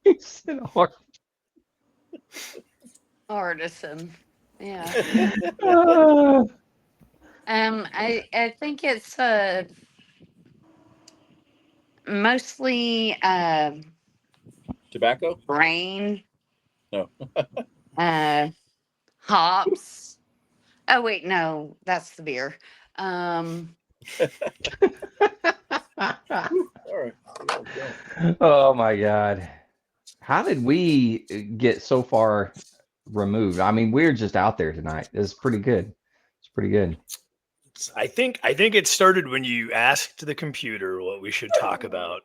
He said hard. Artisan. Yeah. Ah. I think it's mostly Tobacco? grain. No. Hops. Oh wait, no, that's the beer. All right. Oh my God. How did we get so far removed? I mean, we're just out there tonight. It's pretty good. It's pretty good. I think it started when you asked the computer what we should talk about.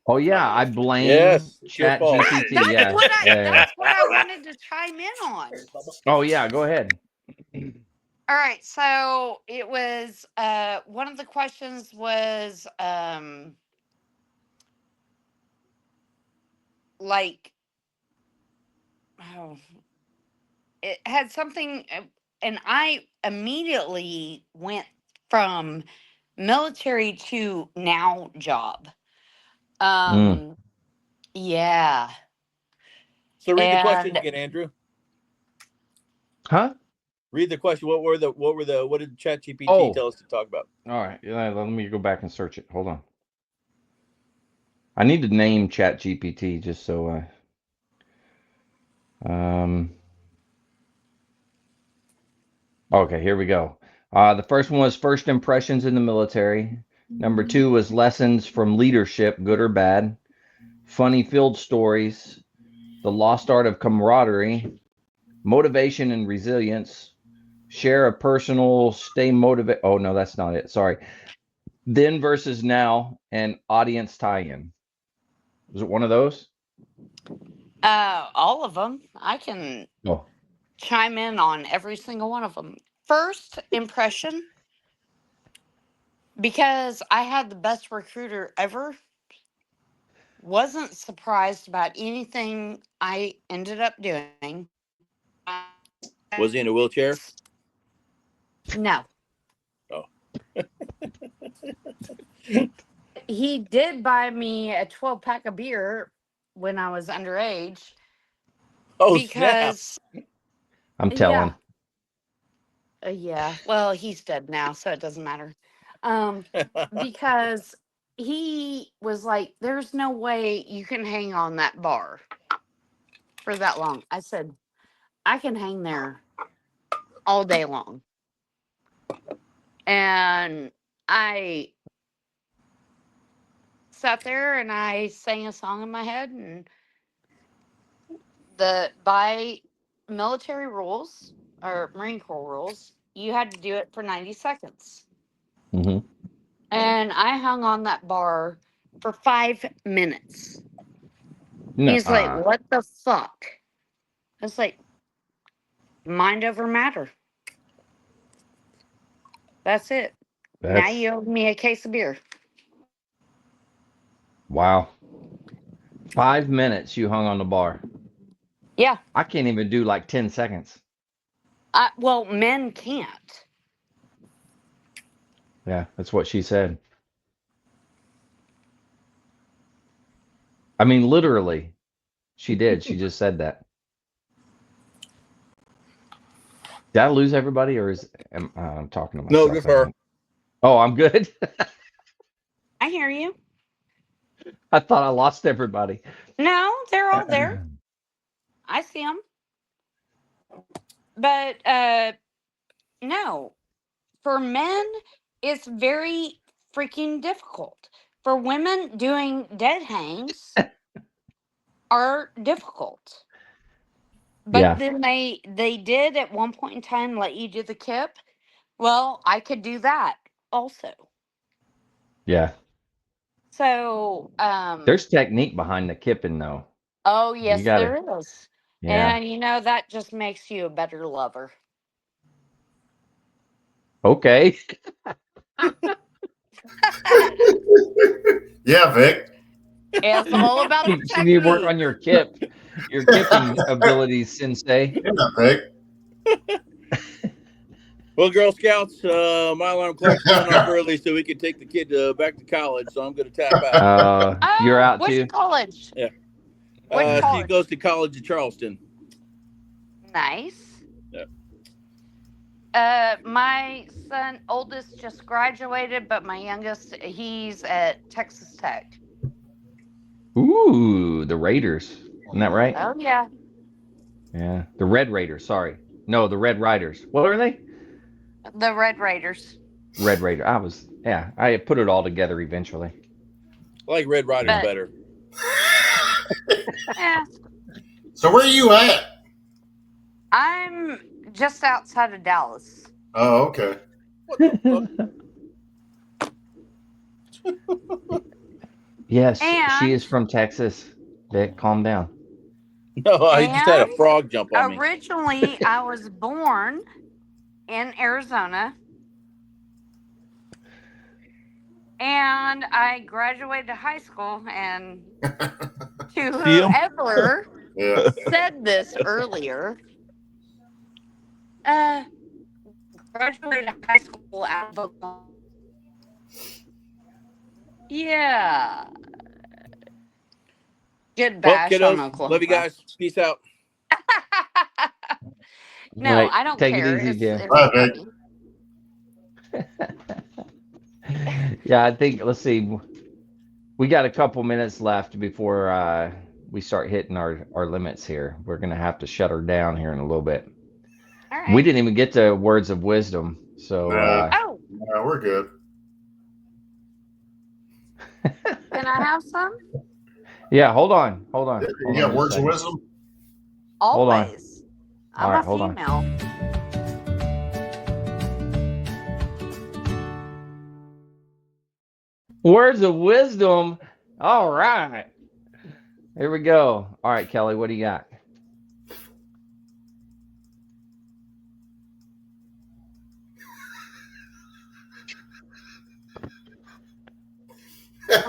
Oh yeah, I blame Yes, it's your Chat fault. GPT. That's Yeah. what I Yeah. that's what I wanted to chime in on. Oh yeah, go ahead. All right, so it was one of the questions was like oh, it had something and I immediately went from military to now job. Yeah. So read the question And again, Andrew. Huh? Read the question. What did ChatGPT Oh. tell us to talk about? All right. Let me go back and search it. Hold on. I need to name Chat GPT just so okay, here we go. The first one was first impressions in the military. Number 2 was lessons from leadership, good or bad. Funny field stories. The lost art of camaraderie. Motivation and resilience. Share a personal, stay motivated. Oh, no, that's not it. Sorry. Then versus now and audience tie-in. Was it one of those? all of them. I can Oh. chime in on every single one of them. First impression, because I had the best recruiter ever. wasn't surprised about anything I ended up doing. Was he in a wheelchair? No. Oh. He did buy me a 12-pack of beer when I was underage Oh, because, I'm telling. yeah, well, he's dead now, so it doesn't matter. Because he was like, there's no way you can hang on that bar for that long. I said, I can hang there all day long. And I sat there and I sang a song in my head, and by military rules or Marine Corps rules, you had to do it for 90 seconds. hmm And I hung on that bar for 5 minutes. No, He's like, what the fuck? I was like, mind over matter. That's it. Now that's you owe me a case of beer. wow. 5 minutes you hung on the bar. Yeah. I can't even do like 10 seconds. Well, men can't. Yeah, that's what she said. I mean, literally, she did. She just said that. Did I lose everybody, or I'm talking to No, myself? just her. Oh, I'm good. I hear you. I thought I lost everybody. No, they're all there. I see them. But no, for men, it's very freaking difficult. For women, doing dead hangs are difficult. But Yeah, then they did at one point in time let you do the kip. Well, I could do that also. yeah. So, There's technique behind the kipping, though. oh You yes, gotta, there is. yeah. And that just makes you a better lover. Okay. Yeah, Vic. It's all about the You need to work technique. on your kipping abilities, Sensei. Yeah, Vic. Well, Girl Scouts, my alarm clock's going off early, so we can take the kid back to college. So I'm going to tap out. You're out Which too. college? Yeah. Which She college? goes to college in Charleston. Nice. Yeah. My son, oldest, just graduated, but my youngest, he's at Texas Tech. Ooh, the Raiders. Isn't that right? Oh yeah, Yeah. The Red Raiders. Sorry. No, the Red Riders. What are they? the Red Raiders. Red Raider. I put it all together eventually. I like Red Riders But better. yeah, So where are you at? I'm just outside of Dallas. Oh, okay. What the fuck? Yes, she And is from Texas. Vic, calm down. No, I just had a and frog jump on me. originally I was born in Arizona, and I graduated high school. And to whoever Yeah. said this earlier, graduated high school out of Oklahoma. Yeah. Good Well, bash on kiddos, Oklahoma. love you guys. Peace out. No, All right, I don't take care. it easy, Jim. It's All right, Vic. funny. Yeah, I think, let's see. We got a couple minutes left before we start hitting our limits here. We're going to have to shut her down here in a little bit. All We right. didn't even get to words of wisdom. So, Nah. Oh, No, we're good. can I have some? yeah, hold on. Hold You on got just a words of second. wisdom? Hold on. Always. All I'm right, a hold on. female. Words of wisdom. All right. Here we go. All right, Kelly, what do you got?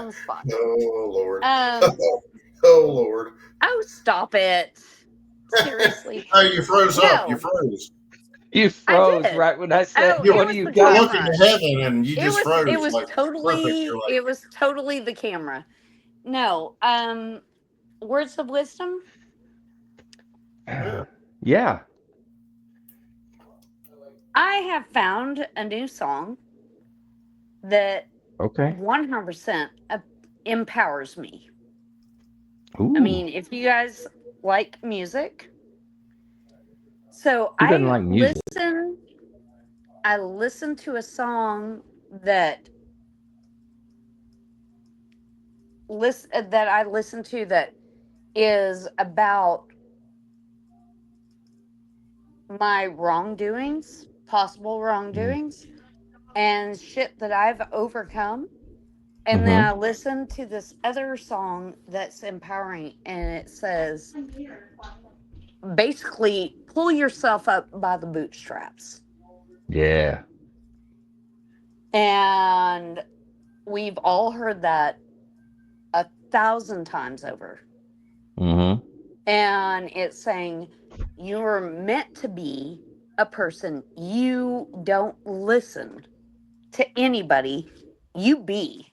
on the spot. Oh Lord. Um, Oh Lord. oh, stop it. Seriously. Hey, you froze up. You No, froze. You I froze did. right when I said, Oh, You, it "What do was you the you were got?" looking camera. to heaven and you It just was froze. it was Like perfect. You're like, totally the camera. No, words of wisdom. Yeah. I have found a new song that Okay. 100% empowers me. I Ooh. mean, if you guys like music, so Who doesn't like music? I listen to a song that I listen to that is about my wrongdoings, possible wrongdoings, and shit that I've overcome. And then I listen to this other song that's empowering, and it says basically pull yourself up by the bootstraps. Yeah. And we've all heard that 1,000 times over. Mm-hmm. And it's saying you're meant to be a person. You don't listen to anybody. You be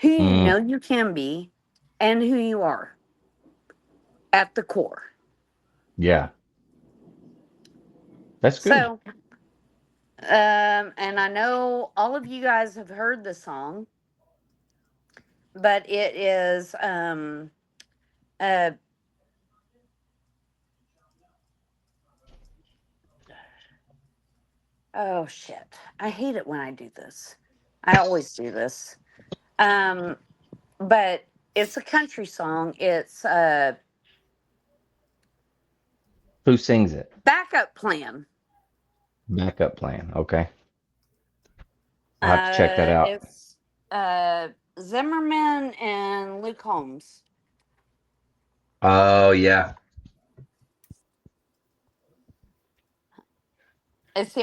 who you know you can be and who you are at the core. Yeah. That's good. So, and I know all of you guys have heard the song, but it is, uh, oh shit. I hate it when I do this. I always do this. But it's a country song. It's a Who sings it? backup plan. Backup plan. Okay. I'll have to check that out. It's Zimmerman and Luke Holmes. Oh yeah. It's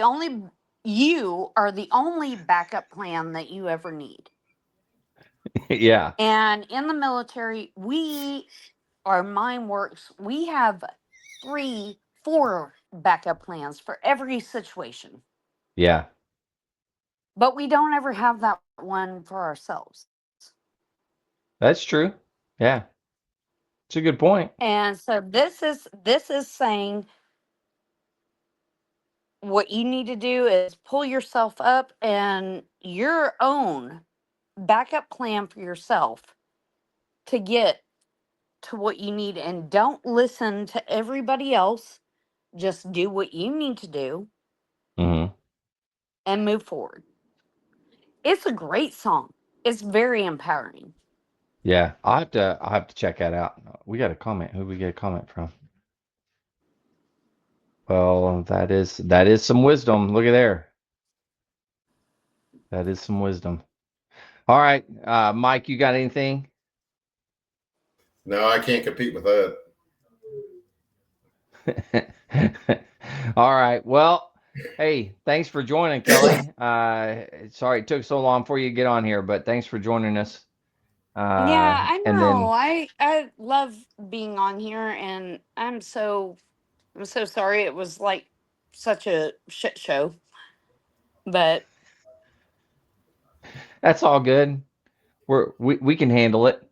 you are the only backup plan that you ever need. Yeah. And in the military, our mind works, we have 3, 4 backup plans for every situation. Yeah. But we don't ever have that one for ourselves. That's true. Yeah. It's a good point. And so this is saying what you need to do is pull yourself up and your own backup plan for yourself to get to what you need, and don't listen to everybody else. Just do what you need to do Mm-hmm. and move forward. It's a great song. It's very empowering. Yeah. I'll have to check that out. We got a comment. Who we get a comment from? Well, that is some wisdom. Look at there. That is some wisdom. All right. Mike, you got anything? no, I can't compete with that. All right. Well, hey, thanks for joining, Kelly. Sorry it took so long for you to get on here, but thanks for joining us. Yeah, I And know. then I love being on here, and I'm so sorry it was like such a shit show. But that's all good. We can handle it.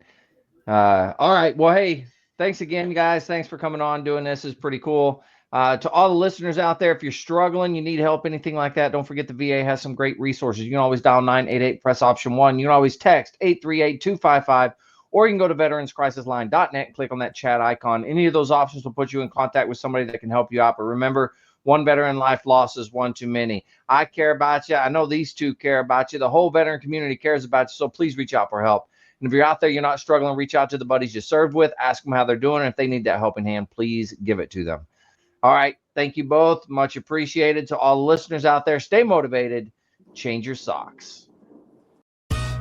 All right. Well, hey, thanks again, guys. Thanks for coming on, doing this. Is pretty cool. To all the listeners out there, if you're struggling, you need help, anything like that, don't forget the VA has some great resources. You can always dial 988, press option 1. You can always text 838-255, or you can go to veteranscrisisline.net and click on that chat icon. Any of those options will put you in contact with somebody that can help you out. But remember, one veteran life loss is one too many. I care about you. I know these two care about you. The whole veteran community cares about you. So please reach out for help. And if you're out there, you're not struggling, reach out to the buddies you served with, ask them how they're doing. And if they need that helping hand, please give it to them. All right. Thank you both. Much appreciated. To all the listeners out there, stay motivated. Change your socks.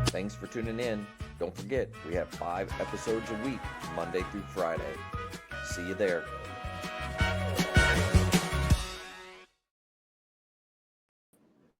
Thanks for tuning in. Don't forget, we have 5 episodes a week, Monday through Friday. See you there.